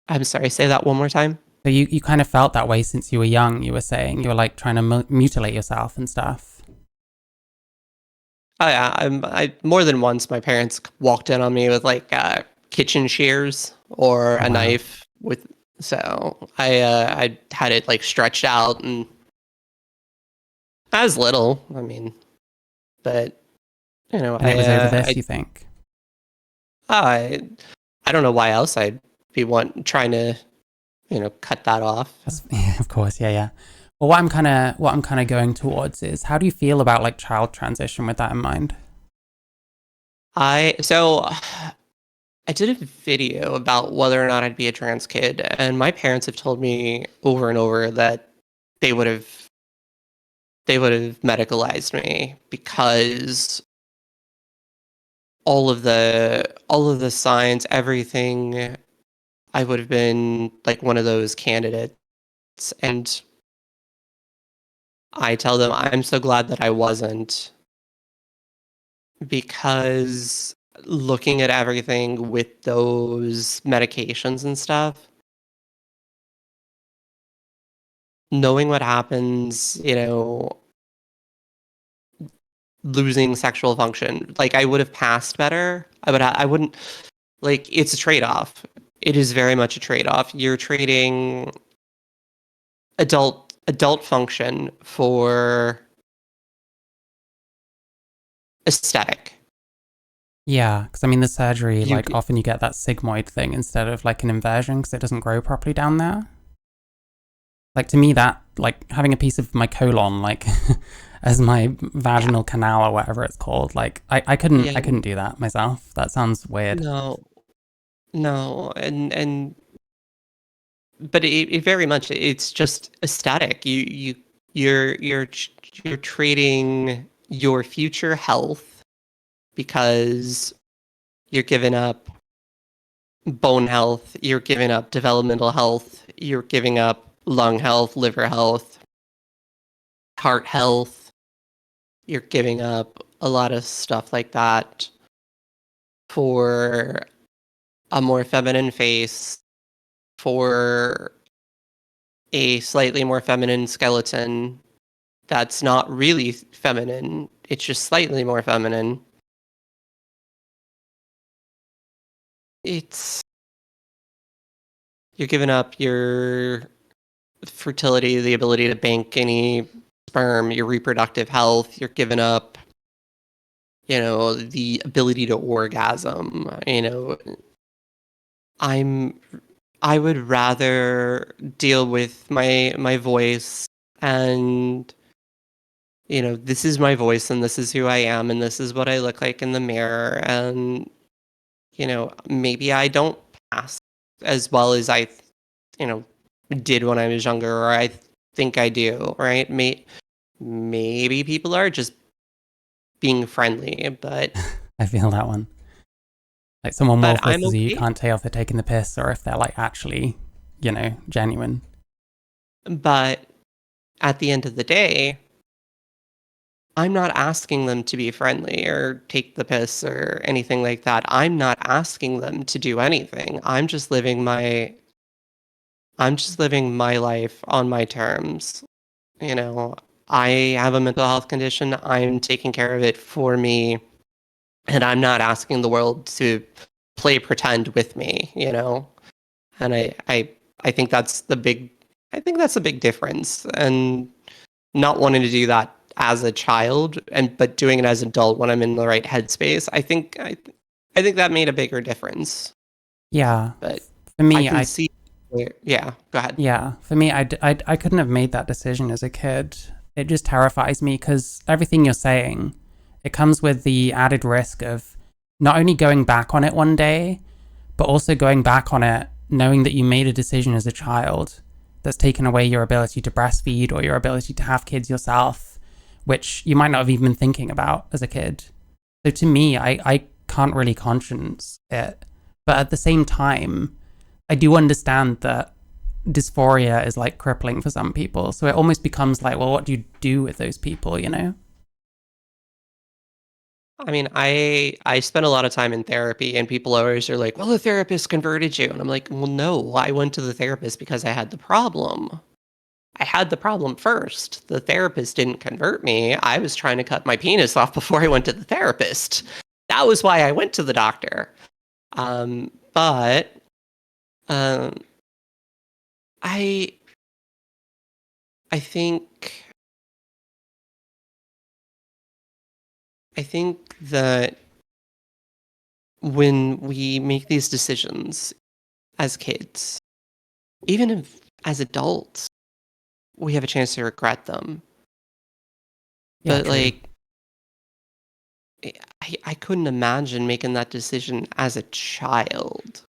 I'm sorry, say that one more time. So you kind of felt that way since you were young, you were saying. You were like trying to mutilate yourself and stuff. Oh yeah, I more than once my parents walked in on me with like kitchen shears or Oh, a wow. knife with so I had it like stretched out and I was little, I mean, but you know, And it was over this, you think? I I don't know why else I'd be trying to, cut that off. Yeah, of course, yeah, yeah. Well, what I'm kind of going towards is, how do you feel about like child transition with that in mind? So I did a video about whether or not I'd be a trans kid, and my parents have told me over and over that they would have they would have medicalized me because all of the signs, everything, I would have been like one of those candidates. And I tell them I'm so glad that I wasn't, because looking at everything with those medications and stuff, knowing what happens, losing sexual function, like I would have passed better. I wouldn't, like, it's a trade-off. It is very much a trade-off. You're trading adult function for aesthetic. Yeah, because I mean, the surgery, You like often you get that sigmoid thing instead of like an inversion because it doesn't grow properly down there. Like to me, that like having a piece of my colon, like as my vaginal canal or whatever it's called, like I couldn't yeah, I couldn't do that myself. That sounds weird. no, no, and but it very much, it's just aesthetic. You're trading your future health because you're giving up bone health, you're giving up developmental health, you're giving up lung health, liver health, heart health, you're giving up a lot of stuff like that for a more feminine face, for a slightly more feminine skeleton that's not really feminine, it's just slightly more feminine. It's You're giving up your fertility, the ability to bank any sperm, your reproductive health, you're giving up, the ability to orgasm. I'm I would rather deal with my voice, and this is my voice and this is who I am and this is what I look like in the mirror, and maybe I don't pass as well as I you know did when I was younger, or I think I do, right? Maybe people are just being friendly, but I feel that one. Like someone but morphous I'm as you okay. can't tell if they're taking the piss or if they're like actually, genuine. But at the end of the day, I'm not asking them to be friendly or take the piss or anything like that. I'm not asking them to do anything. I'm just living my life on my terms. You know, I have a mental health condition. I'm taking care of it for me, and I'm not asking the world to play pretend with me. And I think that's the big I think that's a big difference. And not wanting to do that as a child, but doing it as an adult when I'm in the right headspace, I think that made a bigger difference. Yeah. But For I me, can see yeah, go ahead. I couldn't have made that decision as a kid. It just terrifies me because everything you're saying, it comes with the added risk of not only going back on it one day, but also going back on it knowing that you made a decision as a child that's taken away your ability to breastfeed or your ability to have kids yourself, which you might not have even been thinking about as a kid. So to me, I can't really conscience it. But at the same time, I do understand that dysphoria is like crippling for some people. So it almost becomes like, well, what do you do with those people, you know? I mean, I spent a lot of time in therapy, and people always are like, "Well, the therapist converted you," and I'm like, "Well, no, I went to the therapist because I had the problem. I had the problem first. The therapist didn't convert me. I was trying to cut my penis off before I went to the therapist. That was why I went to the doctor." But um, I I think I think that when we make these decisions as kids, even if as adults, we have a chance to regret them. Yeah, But true. like, I couldn't imagine making that decision as a child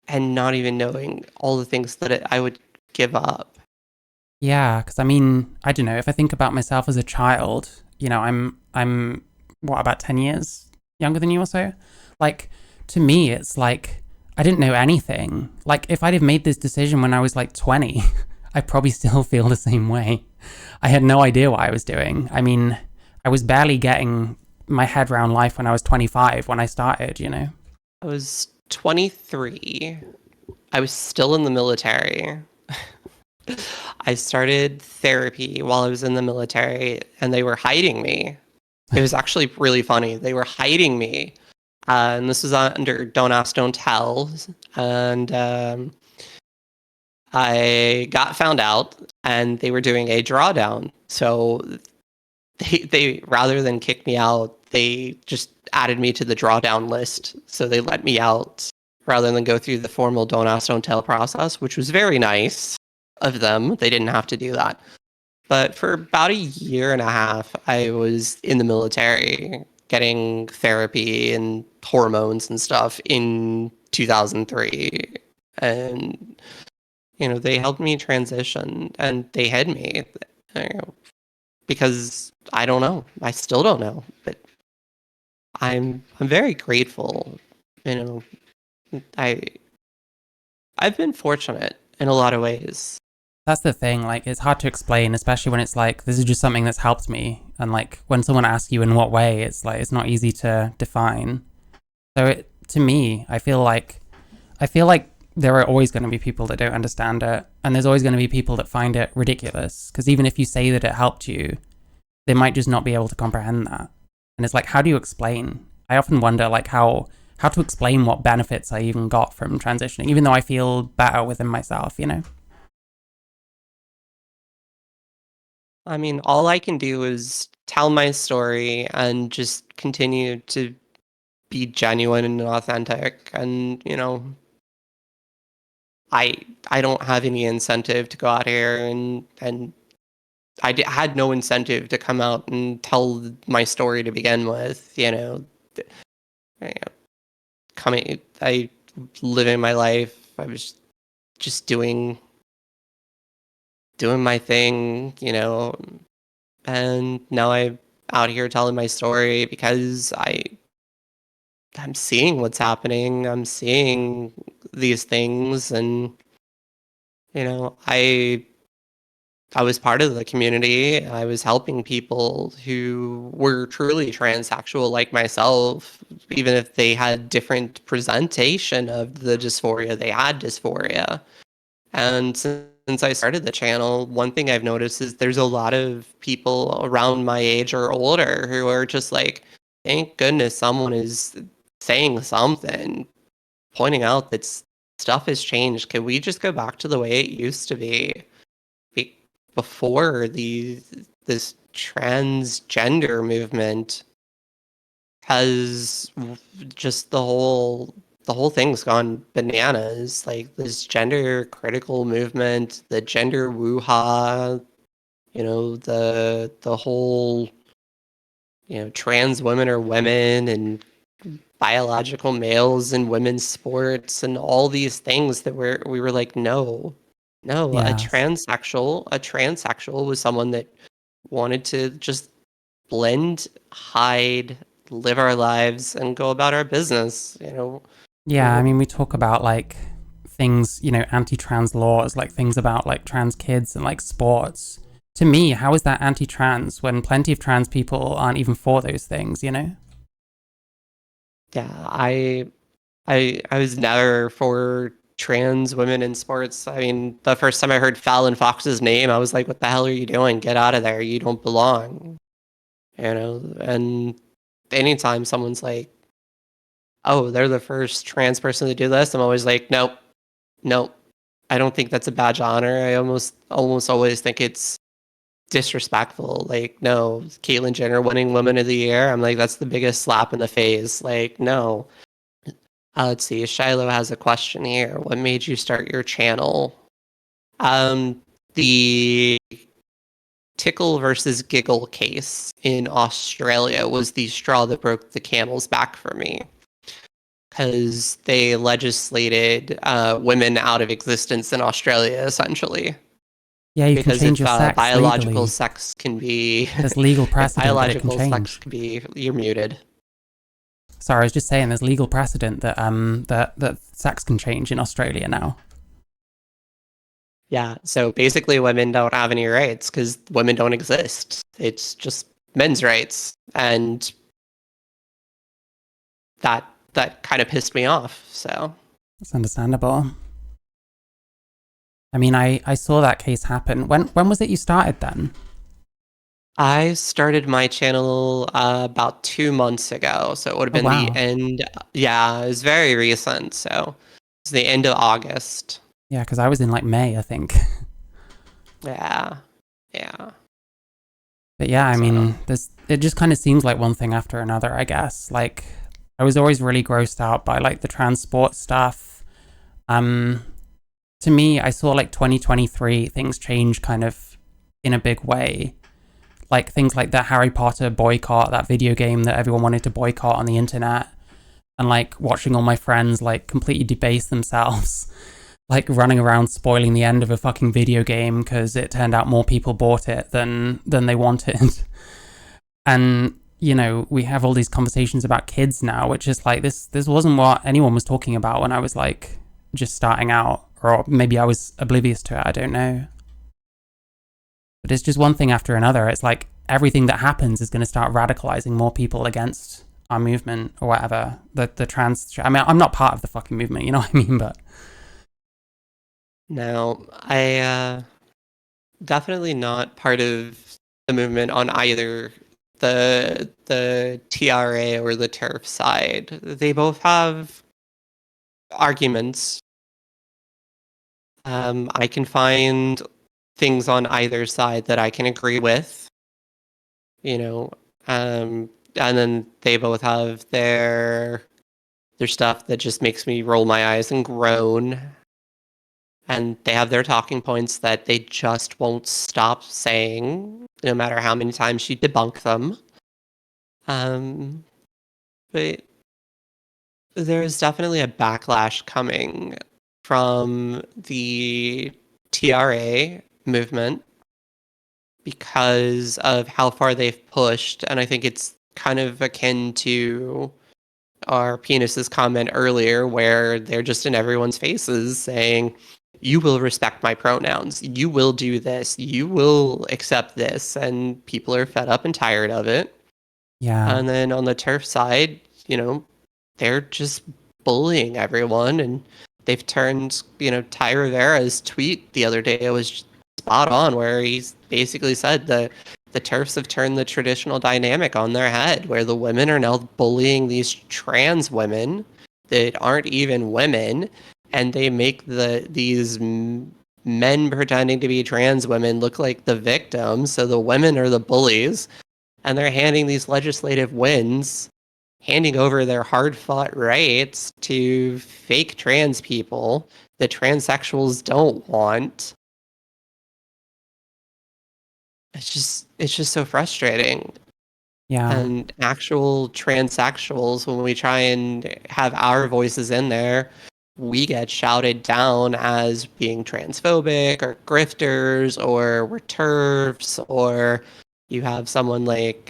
and not even knowing all the things that I would give up. Yeah, because I mean, I don't know. If I think about myself as a child, you know, I'm what, about 10 years younger than you or so. Like, to me, it's like I didn't know anything. Like, if I'd have made this decision when I was like 20, I probably still feel the same way. I had no idea what I was doing. I mean, I was barely getting my head around life when I was 25 when I started, you know? I was 23. I was still in the military. I started therapy while I was in the military, and they were hiding me. It was actually really funny. They were hiding me. And this was under Don't Ask, Don't Tell. And I got found out, and they were doing a drawdown. So they rather than kick me out, they just added me to the drawdown list. So they let me out rather than go through the formal Don't Ask, Don't Tell process, which was very nice of them. They didn't have to do that. But for about a year and a half, I was in the military getting therapy and hormones and stuff in 2003. And, they helped me transition, and they hid me, you know, because I don't know. I still don't know. But I'm very grateful. You know, I I've been fortunate in a lot of ways. That's the thing. Like, it's hard to explain, especially when it's like, this is just something that's helped me. And like, when someone asks you in what way, it's like, it's not easy to define. So to me, I feel like there are always going to be people that don't understand it. And there's always going to be people that find it ridiculous. Because even if you say that it helped you, they might just not be able to comprehend that. And it's like, how do you explain? I often wonder like how to explain what benefits I even got from transitioning, even though I feel better within myself, you know? I mean, all I can do is tell my story and just continue to be genuine and authentic. And, I I don't have any incentive to go out here, and had no incentive to come out and tell my story to begin with. You know, coming, I living my life. I was just doing my thing, and now I'm out here telling my story because I'm seeing what's happening. I'm seeing these things, and I was part of the community. I was helping people who were truly transsexual like myself, even if they had different presentation of the dysphoria, they had dysphoria. And since I started the channel, one thing I've noticed is there's a lot of people around my age or older who are just like, thank goodness someone is saying something, pointing out that stuff has changed. Can we just go back to the way it used to be before this transgender movement has just the whole thing's gone bananas. Like this gender critical movement, the gender woo-ha, the whole, trans women are women, and biological males in women's sports, and all these things that we were like, no, no, Yes. a transsexual was someone that wanted to just blend, hide, live our lives and go about our business, Yeah, I mean, we talk about like things, anti-trans laws, like things about like trans kids and like sports. To me, how is that anti-trans when plenty of trans people aren't even for those things, Yeah, I was never for trans women in sports. I mean, the first time I heard Fallon Fox's name, I was like, what the hell are you doing? Get out of there. You don't belong. And anytime someone's like, oh, they're the first trans person to do this, I'm always like, nope, nope. I don't think that's a badge of honor. I almost always think it's disrespectful. Like, no, Caitlyn Jenner winning Woman of the Year. I'm like, that's the biggest slap in the face. Like, no. Let's see. Shiloh has a question here. What made you start your channel? The Tickle versus Giggle case in Australia was the straw that broke the camel's back for me, because they legislated women out of existence in Australia, essentially. Yeah, you can Because change if your sex biological legally. sex can be, There's legal if precedent that it can biological sex change. can be, you're muted. Sorry, I was just saying there's legal precedent that that sex can change in Australia now. Yeah, so basically women don't have any rights because women don't exist. It's just men's rights. And that kind of pissed me off. So That's understandable. I mean, I saw that case happen. When was it you started then? I started my channel about 2 months ago. So it would have Oh been the wow. end. Yeah, it was very recent. So it's the end of August. Yeah, because I was in like May, I think. Yeah. Yeah. But yeah, I So mean, it just kind of seems like one thing after another, I guess. Like, I was always really grossed out by like the transport stuff. Um, to me, I saw like 2023 things change kind of in a big way. Like things like that Harry Potter boycott, that video game that everyone wanted to boycott on the internet, and like watching all my friends like completely debase themselves, like running around spoiling the end of a fucking video game because it turned out more people bought it than they wanted. And we have all these conversations about kids now, which is like this wasn't what anyone was talking about when I was like just starting out, or maybe I was oblivious to it, I don't know. But it's just one thing after another. It's like everything that happens is going to start radicalizing more people against our movement or whatever. The trans. I mean, I'm not part of the fucking movement, you know what I mean? But now I definitely not part of the movement on either the TRA or the TERF side. They both have arguments. I can find things on either side that I can agree with, you know, and then they both have their stuff that just makes me roll my eyes and groan. And they have their talking points that they just won't stop saying, no matter how many times you debunk them. But there's definitely a backlash coming from the TRA movement because of how far they've pushed. And I think it's kind of akin to our penis's comment earlier, where they're just in everyone's faces saying, you will respect my pronouns. You will do this. You will accept this. And people are fed up and tired of it. yeah, And then on the turf side, they're just bullying everyone. And they've turned, Ty Rivera's tweet the other day, it was spot on, where he basically said that the turfs have turned the traditional dynamic on their head, where the women are now bullying these trans women that aren't even women, and they make these men pretending to be trans women look like the victims, so the women are the bullies, and they're handing these legislative wins, handing over their hard-fought rights to fake trans people that transsexuals don't want. It's just so frustrating. yeah, And actual transsexuals, when we try and have our voices in there, we get shouted down as being transphobic or grifters or we're turfs, or you have someone like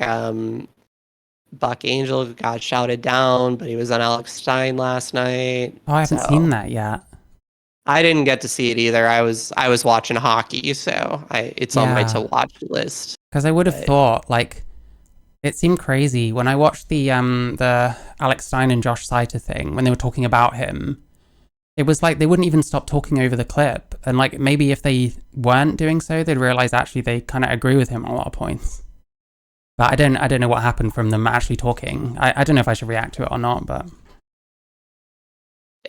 Buck Angel got shouted down, but he was on Alex Stein last night. Oh, I haven't seen So that yet. I didn't get to see it either. I was watching hockey, so it's on my to Yeah, watch list. because I would have But thought like it seemed crazy when I watched the Alex Stein and Josh Saiter thing when they were talking about him. It was like they wouldn't even stop talking over the clip, and like maybe if they weren't doing so, they'd realize actually they kind of agree with him on a lot of points. But I don't know what happened from them actually talking. I don't know if I should react to it or not, but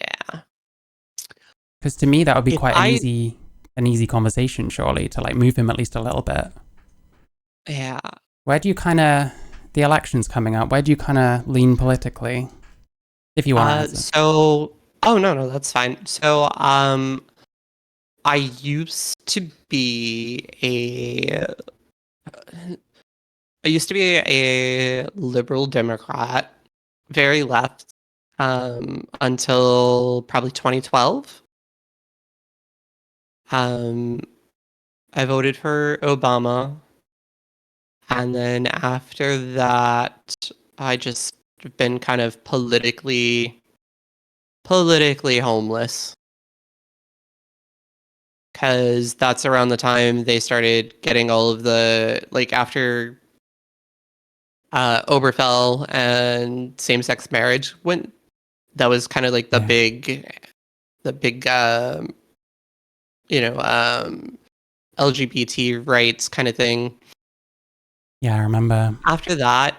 yeah, because to me that would be if quite I an easy conversation surely to like move him at least a little bit. yeah. Where do you kind of the elections coming up? Where do you kind of lean politically, if you want to answer? So oh no, that's fine. So I used to be a liberal Democrat, very left, until probably 2012. Um, I voted for Obama, and then after that, I just been kind of politically homeless because that's around the time they started getting all of the like after Oberfell and same-sex marriage went. That was kind of like Yeah, the big you know LGBT rights kind of thing. yeah, I remember. After that,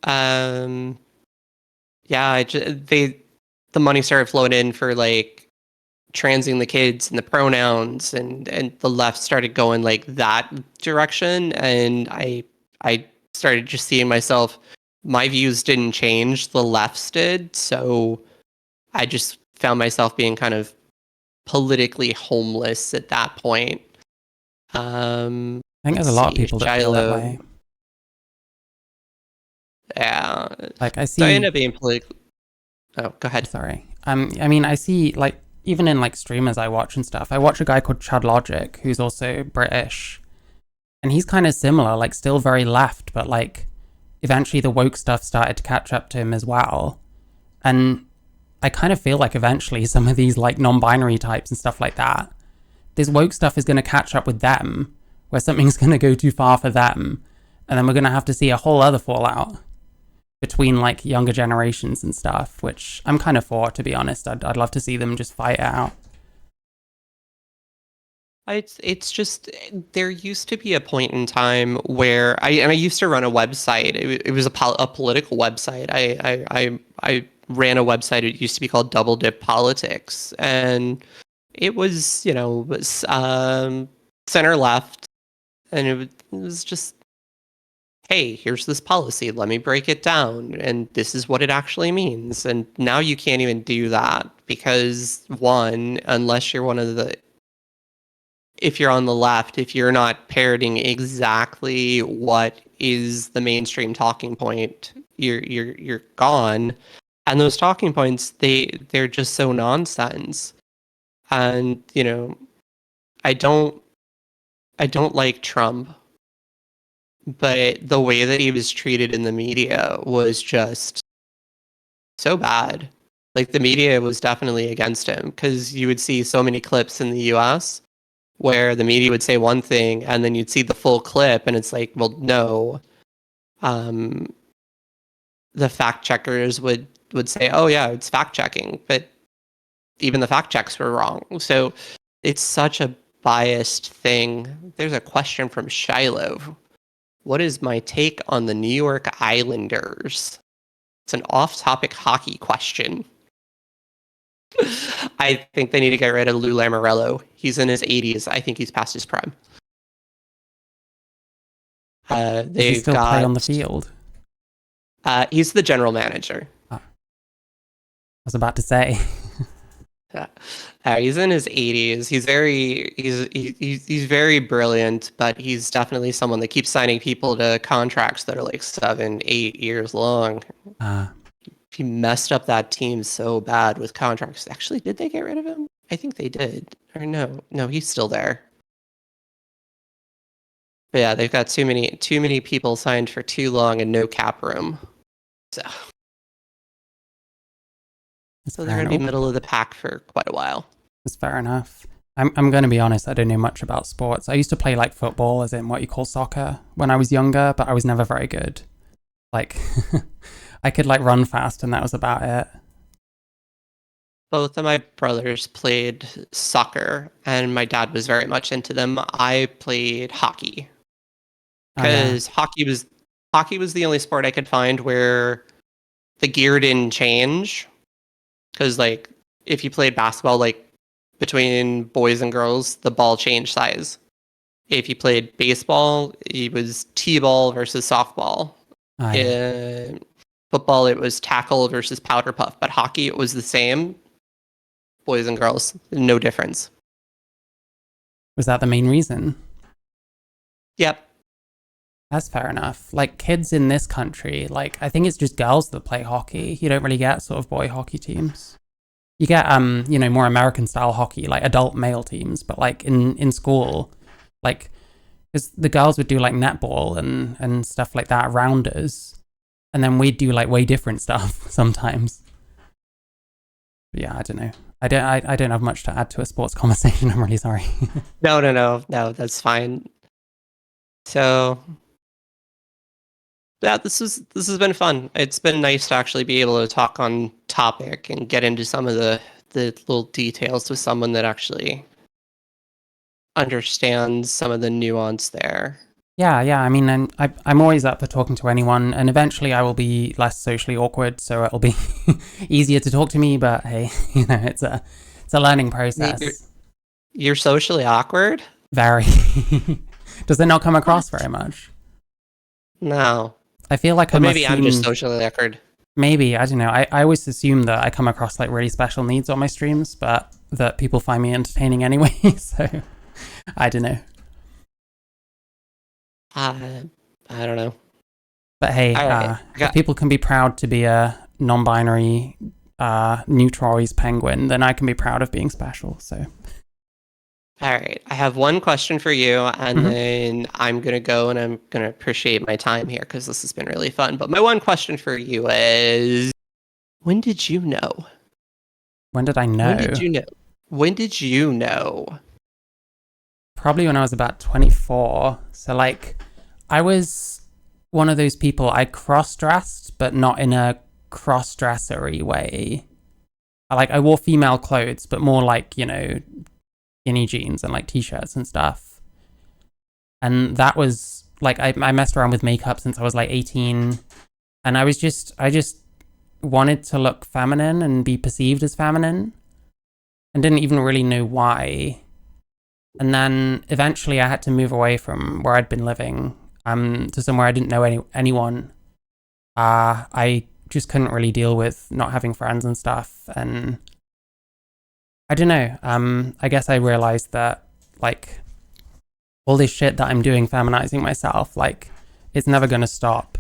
um, yeah, the money started flowing in for like transing the kids and the pronouns, and the left started going like that direction, and I started just seeing myself. My views didn't change, the left's did, so I just found myself being kind of politically homeless at that point. I think there's Let's a lot of see, people that feel that Shiloh. way. Yeah. Like I So I end see. up being politically. Oh, go ahead. Sorry. I mean, I see like even in like streamers I watch and stuff. I watch a guy called Chad Logic who's also British, and he's kind of similar, like still very left, but like eventually the woke stuff started to catch up to him as well. And I kind of feel like eventually some of these like non-binary types and stuff like that, this woke stuff is going to catch up with them, where something's going to go too far for them, and then we're going to have to see a whole other fallout between like younger generations and stuff, which I'm kind of for, to be honest. I'd love to see them just fight it out. It's just there used to be a point in time where I used to run a website. It was a political website. I ran a website. It used to be called Double Dip Politics, and it was was center left, and it was just, hey, here's this policy. Let me break it down, and this is what it actually means. And now you can't even do that because one, unless you're one of the if you're on the left, if you're not parroting exactly what is the mainstream talking point, you're gone. And those talking points, they're just so nonsense. And I don't I don't like Trump, but the way that he was treated in the media was just so bad. Like the media was definitely against him because you would see so many clips in the US where the media would say one thing and then you'd see the full clip and it's like, well, no. Um, the fact checkers would say, oh yeah, it's fact checking, but even the fact checks were wrong. So it's such a biased thing. There's a question from Shiloh. What is my take on the New York Islanders? It's an off-topic hockey question. I think they need to get rid of Lou Lamoriello. He's in his 80s. I think he's past his prime. Does he They've still play on the got. field? He's the general manager. I was about to say. Yeah. He's in his 80s. He's very brilliant, but he's definitely someone that keeps signing people to contracts that are like 7, 8 years long. uh, He messed up that team so bad with contracts. Actually, did they get rid of him? I think they did. Or no, he's still there. But yeah, they've got too many people signed for too long and no cap room. So, It's so fair they're going to be enough. middle of the pack for quite a while. It's fair enough. I'm going to be honest, I don't know much about sports. I used to play like football, as in what you call soccer, when I was younger, but I was never very good. Like, I could like run fast and that was about it. Both of my brothers played soccer, and my dad was very much into them. I played hockey Oh, yeah. because hockey was the only sport I could find where the gear didn't change. Because like if you played basketball, like between boys and girls, the ball changed size. If you played baseball, it was t-ball versus softball. Oh, yeah. In football, it was tackle versus powder puff. But hockey, it was the same. Boys and girls, no difference. Was that the main reason? Yep. That's fair enough. Like, kids in this country, like, I think it's just girls that play hockey. You don't really get sort of boy hockey teams. You get, more American style hockey, like adult male teams, but like in school, like, because the girls would do like netball and stuff like that around us, and then we'd do like way different stuff sometimes. But yeah, I don't know. I don't have much to add to a sports conversation. I'm really sorry. No, that's fine. So yeah, this has been fun. It's been nice to actually be able to talk on topic and get into some of the little details with someone that actually understands some of the nuance there. Yeah. I mean, and I'm always up for talking to anyone, and eventually I will be less socially awkward, so it'll be easier to talk to me. But hey, it's a learning process. You're socially awkward? Very. Does it not come across very much? No. I feel like But maybe I'm just socially awkward. Maybe, I don't know. I always assume that I come across like really special needs on my streams, but that people find me entertaining anyway, so I don't know. I don't know. But hey, Right. if people can be proud to be a non-binary neutralese penguin, then I can be proud of being special, so. All right. I have one question for you, and then I'm going to go and I'm going to appreciate my time here because this has been really fun. But my one question for you is, when did you know? When did I know? When did you know? Probably when I was about 24. So, like, I was one of those people, I cross-dressed, but not in a cross-dressery way. I wore female clothes, but more like, skinny jeans and like t-shirts and stuff. And that was like I messed around with makeup since I was like 18, and I just wanted to look feminine and be perceived as feminine, and didn't even really know why. And then eventually I had to move away from where I'd been living to somewhere I didn't know anyone. I just couldn't really deal with not having friends and stuff, and I don't know. I guess I realized that, like, all this shit that I'm doing, feminizing myself, like, it's never going to stop.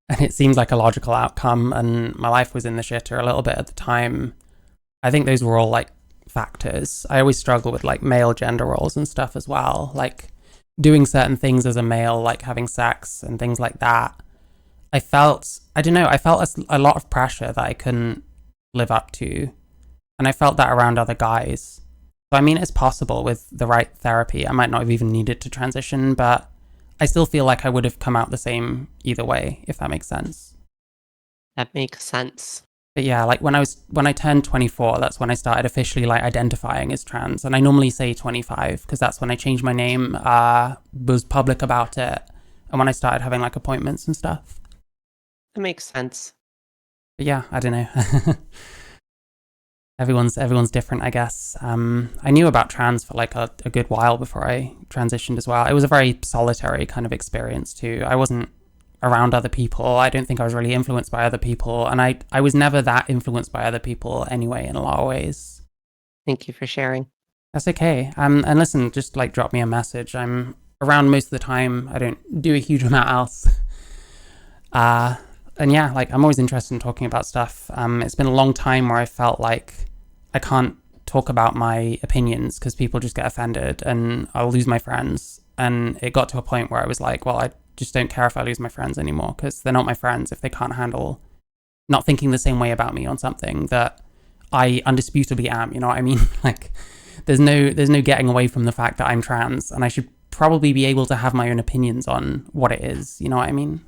And it seems like a logical outcome, and my life was in the shitter a little bit at the time. I think those were all, like, factors. I always struggle with, like, male gender roles and stuff as well. Like, doing certain things as a male, like having sex and things like that. I felt a lot of pressure that I couldn't live up to. And I felt that around other guys. So, I mean, it's possible with the right therapy. I might not have even needed to transition, but I still feel like I would have come out the same either way, if that makes sense. That makes sense. But yeah, like when I turned 24, that's when I started officially like identifying as trans. And I normally say 25 because that's when I changed my name, was public about it, and when I started having like appointments and stuff. That makes sense. But yeah, I don't know. Everyone's different, I guess. I knew about trans for like a good while before I transitioned as well. It was a very solitary kind of experience too. I wasn't around other people. I don't think I was really influenced by other people. And I was never that influenced by other people anyway, in a lot of ways. Thank you for sharing. That's okay. And listen, just like drop me a message. I'm around most of the time. I don't do a huge amount else. And yeah, like I'm always interested in talking about stuff. It's been a long time where I felt like I can't talk about my opinions because people just get offended and I'll lose my friends. And it got to a point where I was like, well, just don't care if I lose my friends anymore, because they're not my friends if they can't handle not thinking the same way about me on something that I undisputably am, you know what I mean? Like, there's no getting away from the fact that I'm trans, and I should probably be able to have my own opinions on what it is, you know what I mean?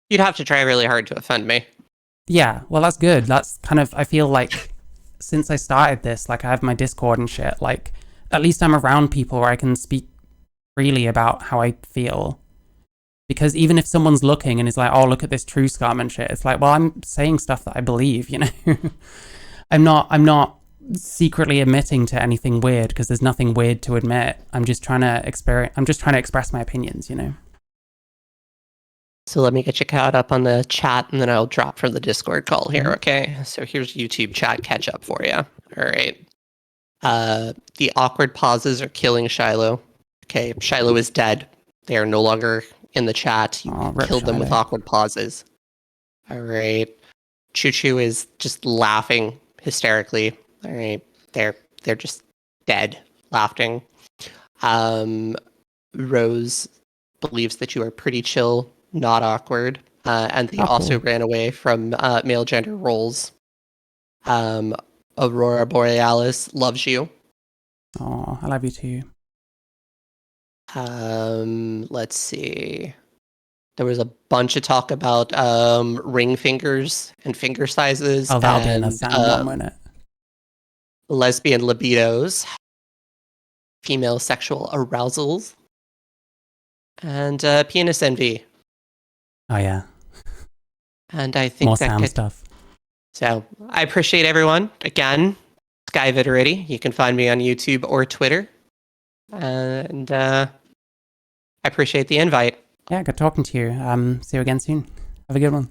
You'd have to try really hard to offend me. Yeah, well, that's good. That's kind of, I feel like, since I started this, like, I have my Discord and shit, like, at least I'm around people where I can speak freely about how I feel. Because even if someone's looking and is like, oh, look at this true scum and shit, it's like, well, I'm saying stuff that I believe, you know? I'm not secretly admitting to anything weird, because there's nothing weird to admit. I'm just trying to express my opinions, you know? So let me get you caught up on the chat, and then I'll drop from the Discord call here, Mhm. okay? So here's YouTube chat catch up for you. All right. The awkward pauses are killing Shiloh. Okay, Shiloh is dead. They are no longer in the chat. You Oh, rip killed them with Shiloh. awkward pauses. All right. Choo Choo is just laughing hysterically. All right. They're just dead laughing. Rose believes that you are pretty chill, not awkward, and they Oh, also cool. ran away from male gender roles. Aurora Borealis loves you. Oh, I love you too. Let's see. There was a bunch of talk about ring fingers and finger sizes Oh, that'll be in a and Sam one, won't it? lesbian libidos, female sexual arousals, and penis envy. Oh, yeah. And I More think that Sam stuff. so. I appreciate everyone again. Sky Vitterity. You can find me on YouTube or Twitter, and I appreciate the invite. Yeah, good talking to you. See you again soon. Have a good one.